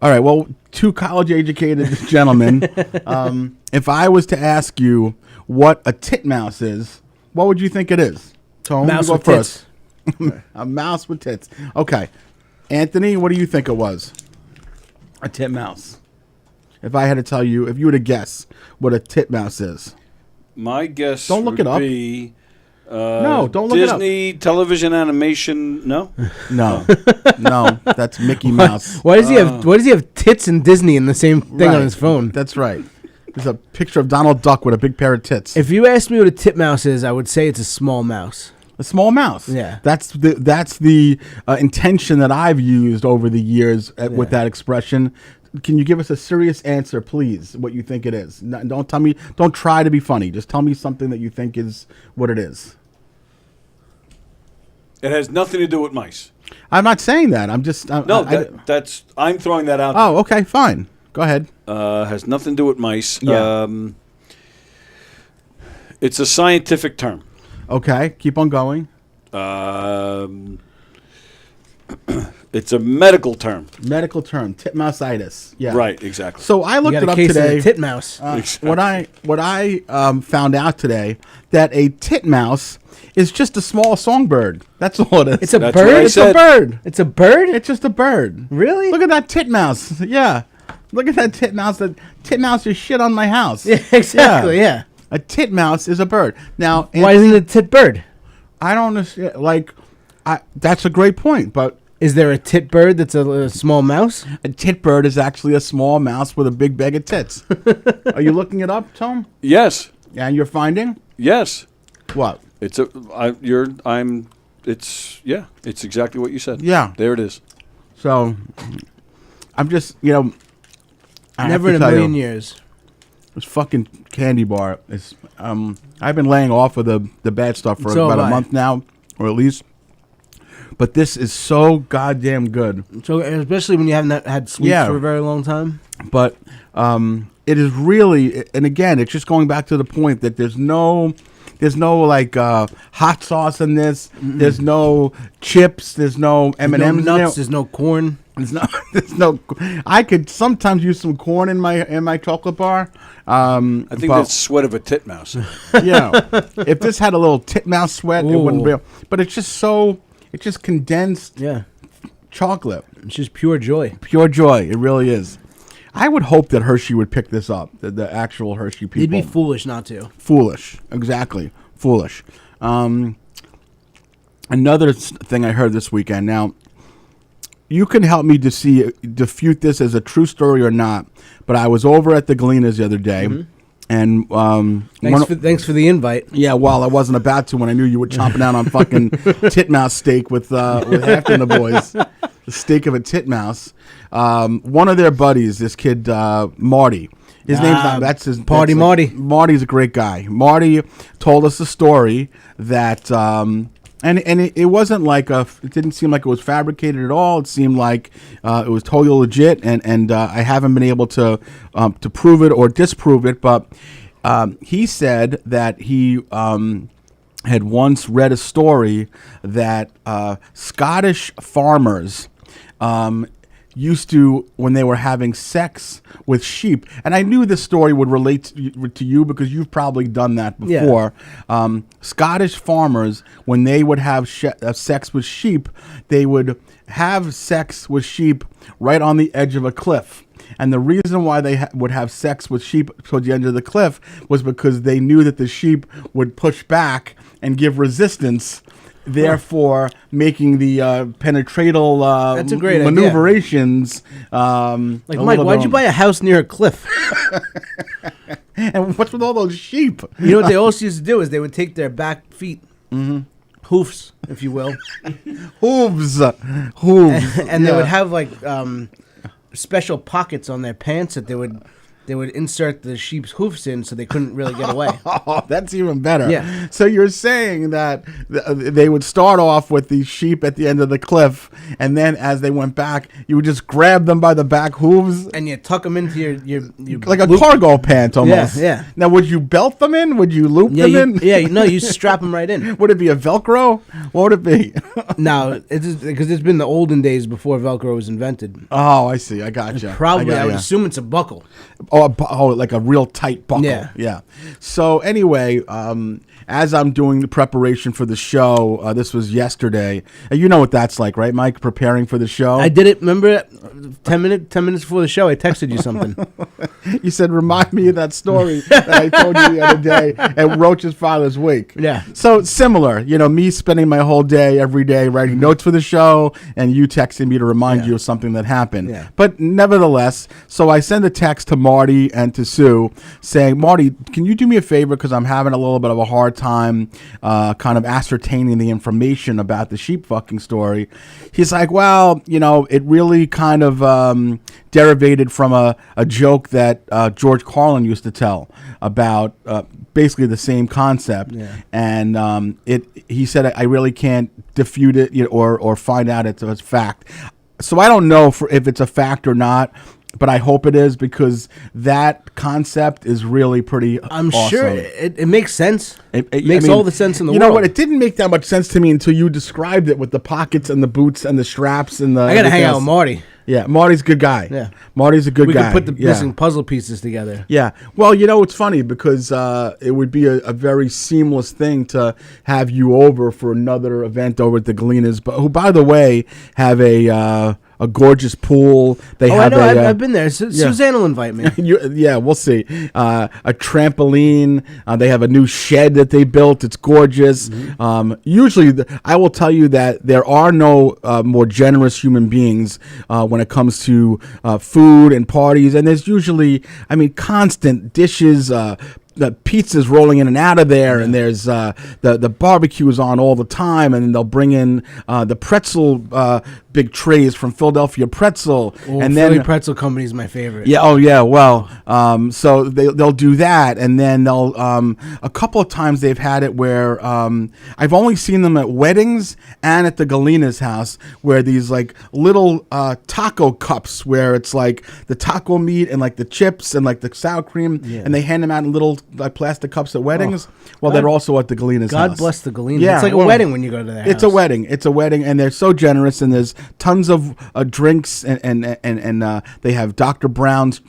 All right, well, two college-educated gentlemen. If I was to ask you what a titmouse is, what would you think it is? Tone, Mouse you go with first. tits. A mouse with tits. Okay. Anthony, what do you think it was? A titmouse. If I had to tell you, if you were to guess what a titmouse is. My guess Don't look would it up. be No, don't look it up. Disney television animation. No, No. No, that's Mickey Mouse. Why does he have tits and Disney in the same thing on his phone? That's right. There's a picture of Donald Duck with a big pair of tits. If you asked me what a titmouse is, I would say it's a small mouse. A small mouse. Yeah. That's the intention that I've used over the years with that expression. Can you give us a serious answer, please? What you think it is? No, don't tell me. Don't try to be funny. Just tell me something that you think is what it is. it has nothing to do with mice. I'm not saying that. I'm just. I'm throwing that out. Oh, okay, fine. Go ahead. Has nothing to do with mice. Yeah. It's a scientific term. Okay, keep on going. It's a medical term. Medical term, titmouseitis. Yeah. Right, exactly. So I looked You got it a up case today. of the titmouse. Exactly. What I found out today that a titmouse is just a small songbird. That's all it is. It's a That's bird. what I It's said. a bird. It's a bird. It's just a bird. Really? Look at that titmouse. Yeah. Look at that titmouse. That titmouse is shit on my house. Yeah, exactly. Yeah. A titmouse is a bird. Now, Why isn't it a tit bird? I don't understand. Like, that's a great point, but Is there a tit bird that's a small mouse? a tit bird is actually a small mouse with a big bag of tits. Are you looking it up, Tom? Yes. And you're finding Yes. what? It's it's exactly what you said. Yeah. There it is. So, I'm just, I Never have in to a tell million you, years. this fucking candy bar is. I've been laying off of the bad stuff for So about have a I. month now, or at least. But this is so goddamn good. So especially when you haven't had sweets Yeah. for a very long time. But it is really, and again, it's just going back to the point that there's no like hot sauce in this. Mm-mm. There's no chips. There's no M&Ms. No nuts. There's no corn. There's no. I could sometimes use some corn in my chocolate bar. I think that's sweat of a titmouse. Yeah. If this had a little titmouse sweat, it wouldn't be. But it's just so. It's just condensed chocolate. It's just pure joy. Pure joy. It really is. I would hope that Hershey would pick this up, the actual Hershey people. They'd be foolish not to. Foolish. Exactly. Foolish. Another thing I heard this weekend. Now, you can help me to defute this as a true story or not, but I was over at the Galena's the other day. Mm-hmm. And thanks for the invite. Yeah, well, I wasn't about to when I knew you were chomping down on fucking titmouse steak with Halfton the boys. The steak of a titmouse. One of their buddies, this kid Marty. His name's not. That's his Party. Marty. Marty's a great guy. Marty told us a story that. And it wasn't like it didn't seem like it was fabricated at all. It seemed like it was totally legit, and I haven't been able to prove it or disprove it. But he said that he had once read a story that Scottish farmers used to, when they were having sex with sheep, and I knew this story would relate to you because you've probably done that before. Yeah. Scottish farmers, when they would have sex with sheep, they would have sex with sheep right on the edge of a cliff. And the reason why they would have sex with sheep towards the end of the cliff was because they knew that the sheep would push back and give resistance, therefore making the penetratal That's a great maneuverations. Like, Mike, why'd you buy a house near a cliff? And what's with all those sheep? You know what they also used to do is they would take their back feet, hoofs, if you will. Hooves. And they would have like special pockets on their pants that they would they would insert the sheep's hoofs in so they couldn't really get away. Oh, that's even better. Yeah. So you're saying that they would start off with the sheep at the end of the cliff, and then as they went back, you would just grab them by the back hooves. And you tuck them into your like a cargo pant almost. Yeah. Now, would you belt them in? Would you loop them in? Yeah, you strap them right in. Would it be a Velcro? What would it be? No, because it's been the olden days before Velcro was invented. Oh, I see. I gotcha. Probably, I would assume it's a buckle. Oh, like a real tight buckle. Yeah. So anyway, as I'm doing the preparation for the show, this was yesterday. You know what that's like, right, Mike? Preparing for the show. I did it. Remember, 10 minutes before the show, I texted you something. You said, "Remind me of that story that I told you the other day at Roach's father's wake." Yeah. So similar, me spending my whole day every day writing notes for the show, and you texting me to remind you of something that happened. Yeah. But nevertheless, so I send a text to Marty and to Sue saying, "Marty, can you do me a favor, because I'm having a little bit of a hard time kind of ascertaining the information about the sheep fucking story." He's like, "Well, it really kind of derivated from a joke that George Carlin used to tell about basically the same concept." Yeah. And he said, "I really can't defute it or find out it's a fact." So I don't know if it's a fact or not, but I hope it is, because that concept is really pretty I'm awesome. sure it makes sense. It I makes mean, all the sense in the world. You know what? It didn't make that much sense to me until you described it with the pockets and the boots and the straps and the. I gotta hang out with Marty. Yeah, Marty's a good guy. Yeah. Marty's a good guy. We could put the missing puzzle pieces together. Yeah. Well, it's funny because it would be a very seamless thing to have you over for another event over at the Galenas, but who, by the way, have a gorgeous pool. They have I know. I've been there. Suzanne will invite me. Yeah, we'll see. A trampoline. They have a new shed that they built. It's gorgeous. Mm-hmm. Usually, I will tell you that there are no more generous human beings when it comes to food and parties. And there's usually, constant dishes, the pizza's rolling in and out of there, and there's the barbecue is on all the time, and then they'll bring in the pretzel big trays from Philadelphia Pretzel, and Philly then Pretzel Company is my favorite. Yeah, oh yeah. Well, so they'll do that, and then they'll a couple of times they've had it where I've only seen them at weddings and at the Galena's house, where these like little taco cups where it's like the taco meat and like the chips and like the sour cream, and they hand them out in little like plastic cups at weddings. They're also at the Galena's house. God bless the Galenas. Yeah, it's like a wedding when you go to their house. It's a wedding. It's a wedding, and they're so generous, and there's tons of drinks, and they have Dr. Brown's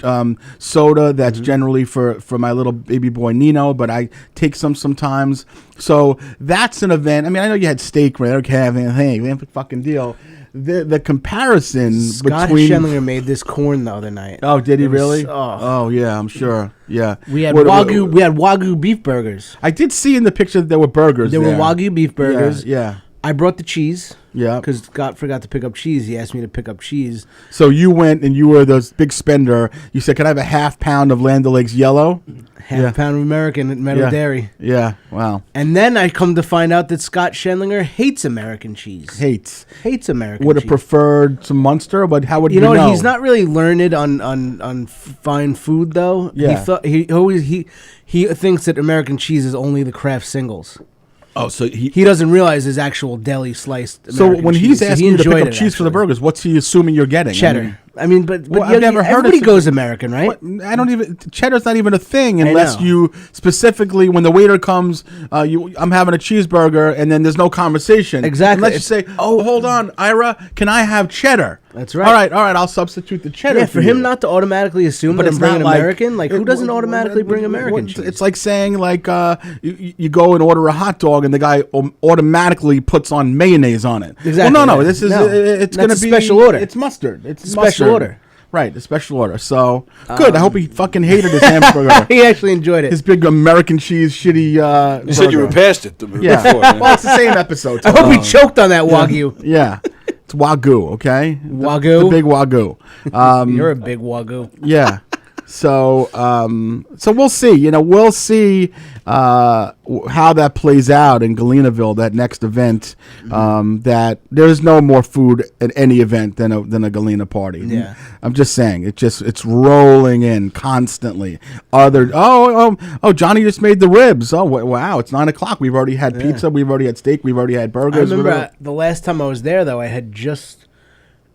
soda that's generally for my little baby boy Nino, but I take some sometimes. So that's an event. I know you had steak, right? Okay, hey, fucking deal. The comparison Scott between Schendlinger made this corn the other night. Oh, did he really? Oh yeah, I'm sure. Yeah, we had Wagyu. We had Wagyu beef burgers. I did see in the picture that there were burgers. There were Wagyu beef burgers. Yeah. I brought the cheese. Yeah. Because Scott forgot to pick up cheese. He asked me to pick up cheese. So you went and you were the big spender. You said, "Can I have a half pound of Land O'Lakes Yellow?" Half pound of American at Meadow Dairy. Yeah. Wow. And then I come to find out that Scott Schendlinger hates American cheese. Hates American Would cheese. have preferred some Munster, but how would you know? He's not really learned on fine food though. Yeah. He thinks that American cheese is only the Kraft singles. Oh, so he doesn't realize his actual deli sliced American So when cheese. he's asking you to pick up cheese actually. for the burgers, what's he assuming you're getting? Cheddar. I've never heard of everybody goes American, right? I don't even. Cheddar's not even a thing unless you specifically, when the waiter comes, I'm having a cheeseburger, and then there's no conversation. Exactly. Unless you say, "Oh, hold on, Ira, can I have cheddar?" That's right. All right, I'll substitute the cheddar. Yeah, for him not to automatically assume that I'm bringing American, who doesn't automatically bring American cheese? It's like saying you go and order a hot dog, and the guy automatically puts on mayonnaise on it. Exactly. Well, no, it's going to be special order. It's mustard. It's special order. Right, a special order. So good. I hope he fucking hated his hamburger. He actually enjoyed it. His big American cheese shitty. You said you were past it. Before, Well, it's the same episode. I hope he choked on that Wagyu. Yeah. It's Wagyu, okay? Wagyu? The big Wagyu. You're a big Wagyu. Yeah. So we'll see. We'll see how that plays out in Galenaville, that next event. That there's no more food at any event than a Galena party. Yeah. I'm just saying, it's rolling in constantly. Johnny just made the ribs. Oh wow, it's 9:00. We've already had pizza. We've already had steak. We've already had burgers. I remember the last time I was there, though,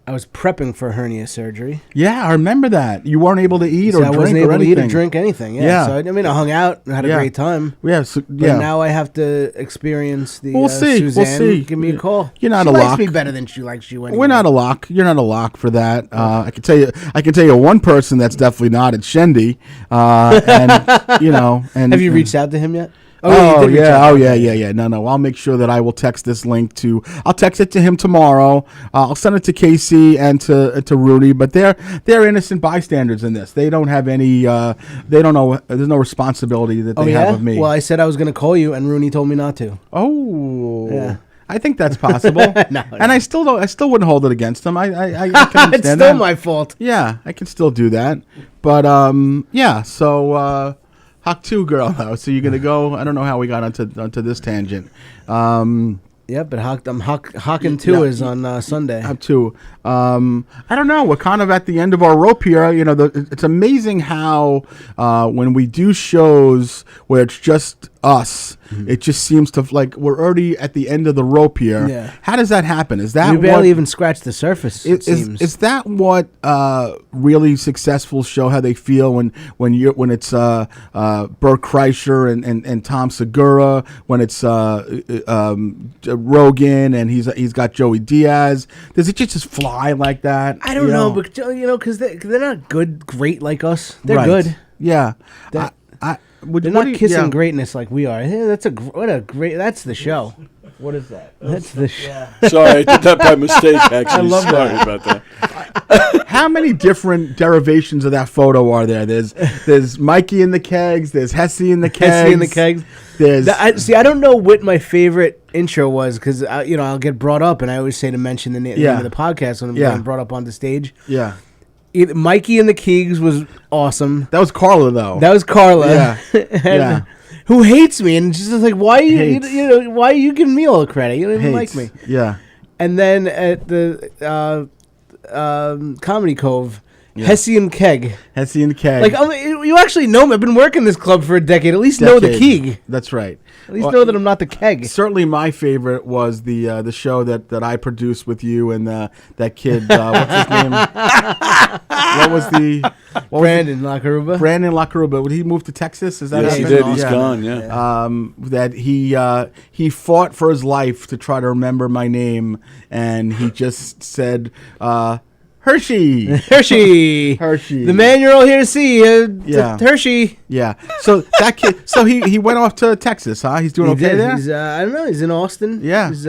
I was prepping for hernia surgery. Yeah, I remember that. You weren't able to eat or drink or anything. I wasn't able to eat or drink anything. Yeah. So, I hung out and had a great time. Yeah. But now I have to experience the We'll see. Suzanne. Give me a call. You're not she a likes lock. me better than she likes you anyway. We're not a lock. You're not a lock for that. I can tell you one person that's definitely not. It's Shendy. And have you reached out to him yet? Yeah. No. I'll make sure that I will text this link to. I'll text it to him tomorrow. I'll send it to Casey and to Rudy. But they're innocent bystanders in this. They don't have any. They don't know. There's no responsibility that they have of me. Well, I said I was going to call you, and Rooney told me not to. Oh. Yeah. I think that's possible. No. I still wouldn't hold it against him. I can understand it's still that. my fault. Yeah, I can still do that. But so Hawk 2 girl though. So you're gonna go. I don't know how we got onto this tangent. Yeah, but Hawking 2 is on Sunday. Hawk 2. I don't know. We're kind of at the end of our rope here. It's amazing how when we do shows where it's just us, it just seems to like we're already at the end of the rope here. Yeah. How does that happen? Is that we barely even scratched the surface? It seems. Is that what really successful show how they feel when it's Bert Kreischer and Tom Segura, when it's Rogan and he's got Joey Diaz? Does it just fly like that? I don't know, but because they're not great like us. They're good. Yeah. They're not kissing greatness like we are. Yeah, that's the show. What is that? That's the show. Yeah. Sorry, I did that by mistake, actually. I love Sorry about that. How many different derivations of that photo are there? There's Mikey in the Kegs. There's Herschy in the Kegs. Herschy in the Kegs. I don't know what my favorite intro was because I'll get brought up and I always say to mention the name of the podcast when I'm getting brought up on the stage. Yeah. Mikey and the Keegs was awesome. That was Carla, though. That was Carla. Yeah. And who hates me and just like, why are you giving me all the credit? You don't even like me. Yeah. And then at the Comedy Cove, Herschy and Keg. Herschy and Keg. Like, you actually know me. I've been working this club for a decade. At least know the Keeg. That's right. At least know that I'm not the Keg. Certainly, my favorite was the show that I produced with you and that kid. What's his name? Brandon Lacaruba. Brandon Lacaruba. Would he move to Texas? Is that? Yes, he did. He's gone. Yeah. That he fought for his life to try to remember my name, and he just said. Herschy. The man you're all here to see. Herschy. Yeah. So that kid. So he went off to Texas, huh? He's doing okay there. He's I don't know. He's in Austin. Yeah. He's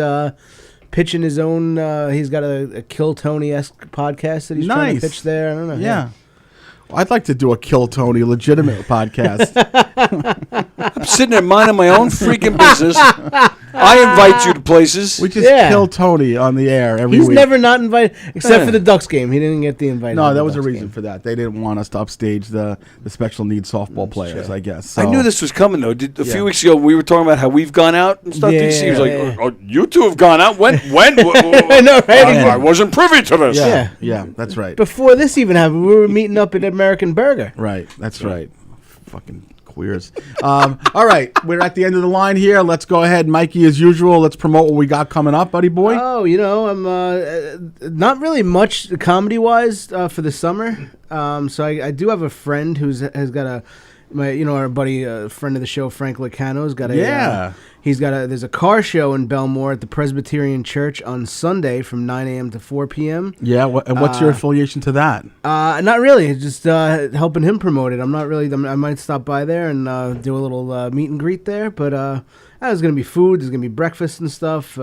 pitching his own. He's got a Kill Tony-esque podcast that he's trying to pitch there. I don't know. Yeah. I'd like to do a Kill Tony legitimate podcast. I'm sitting there minding my own freaking business. I invite you to places. We just kill Tony on the air every week. He's never not invited, except for the Ducks game. He didn't get the invite. No, that was a reason for that. They didn't want us to upstage the special needs softball players, I guess. So. I knew this was coming, though. A few weeks ago, we were talking about how we've gone out and stuff. DC was like, oh, you two have gone out? When? I know, right? I wasn't privy to this. Yeah, that's right. Before this even happened, we were meeting up at American Burger. Right, that's right. Fucking queers. All right, we're at the end of the line here. Let's go ahead, Mikey, as usual. Let's promote what we got coming up, buddy boy. Oh, I'm not really much comedy-wise for the summer. So I do have a friend has got our buddy, friend of the show, Frank Licano's got there's a car show in Belmore at the Presbyterian Church on Sunday from 9 a.m. to 4 p.m. Yeah, and what's your affiliation to that? Not really, just helping him promote it. I'm not really, I might stop by there and do a little meet and greet there, but there's going to be food, there's going to be breakfast and stuff.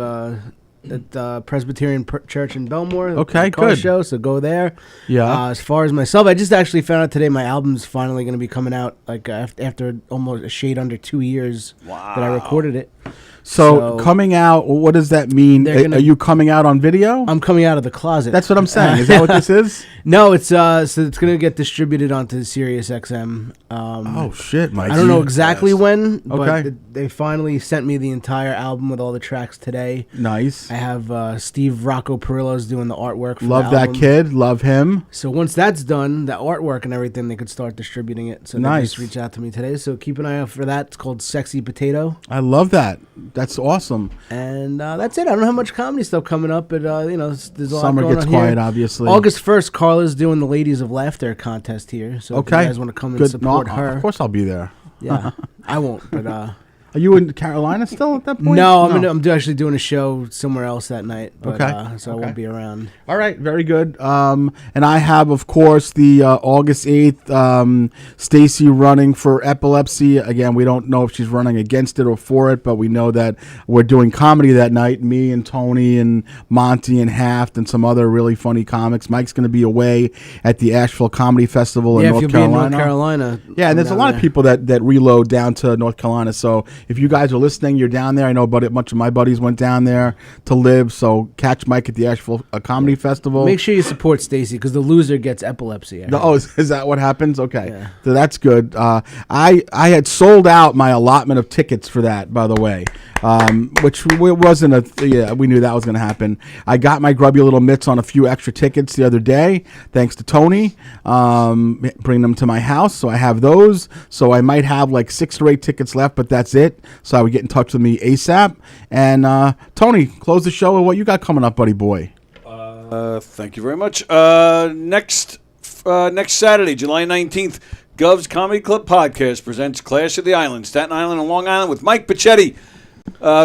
at the Presbyterian Church in Belmore. Okay, car good. show, so go there. Yeah. As far as myself, I just actually found out today my album's finally going to be coming out after almost a shade under 2 years that I recorded it. So coming out, what does that mean? Are you coming out on video? I'm coming out of the closet. That's what I'm saying. Is that what this is? No, it's so it's going to get distributed onto Sirius XM. Oh shit, Mike! I don't know exactly when, but Okay. they finally sent me the entire album with all the tracks today. Nice. I have Steve Rocco Perillo's doing the artwork. For Love the that album. kid. Love him. So once that's done, the artwork and everything, they could start distributing it. So they just reached out to me today. So keep an eye out for that. It's called Sexy Potato. I love that. That's awesome. And that's it. I don't have much comedy stuff coming up, but there's a lot Summer going gets on quiet, here. obviously. August 1st, Carla's doing the Ladies of Laughter contest here. So if you guys want to come and support her, of course I'll be there. Yeah, I won't. But are you in Carolina still at that point? No, I'm actually doing a show somewhere else that night. But, so I Okay. won't be around. All right, very good. And I have, of course, the August 8th, Stacy running for epilepsy. Again, we don't know if she's running against it or for it, but we know that we're doing comedy that night. Me and Tony and Monty and Haft and some other really funny comics. Mike's going to be away at the Asheville Comedy Festival in North Carolina. Be in North Carolina. Yeah, and there's a lot of people that reload down to North Carolina. So if you guys are listening, you're down there. I know a bunch of my buddies went down there to live. So catch Mike at the Asheville Comedy Festival. Make sure you support Stacy because the loser gets epilepsy. Is that what happens? Okay, Yeah. so that's good. I had sold out my allotment of tickets for that, by the way, which wasn't we knew that was going to happen. I got my grubby little mitts on a few extra tickets the other day, thanks to Tony, bringing them to my house. So I have those. So I might have like 6 or 8 tickets left, but that's it. So I would get in touch with me ASAP. And Tony, close the show with what you got coming up, buddy boy. Thank you very much. Next Saturday, July 19th, Gov's Comedy Club Podcast presents Clash of the Island, Staten Island and Long Island with Mike Pacchetti,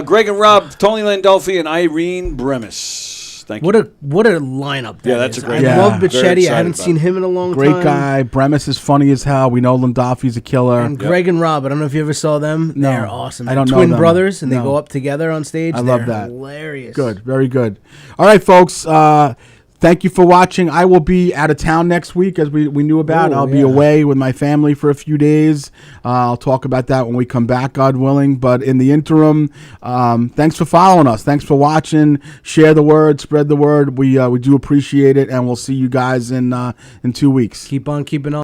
Greg and Rob, Tony Landolfi, and Irene Bremis. Thank you. What a lineup that that's is. a great I love Pacchetti. I haven't seen him in a long time. Great guy. Bremis is funny as hell. We know Landolfi's a killer. And Greg and Rob, I don't know if you ever saw them. No, They're awesome. I don't know Twin them. brothers, and they No. go up together on stage. I love that. Hilarious. Good. Very good. All right, folks. Thank you for watching. I will be out of town next week, as we knew about. I'll be away with my family for a few days. I'll talk about that when we come back, God willing. But in the interim, thanks for following us. Thanks for watching. Share the word. Spread the word. We do appreciate it, and we'll see you guys in 2 weeks. Keep on keeping on.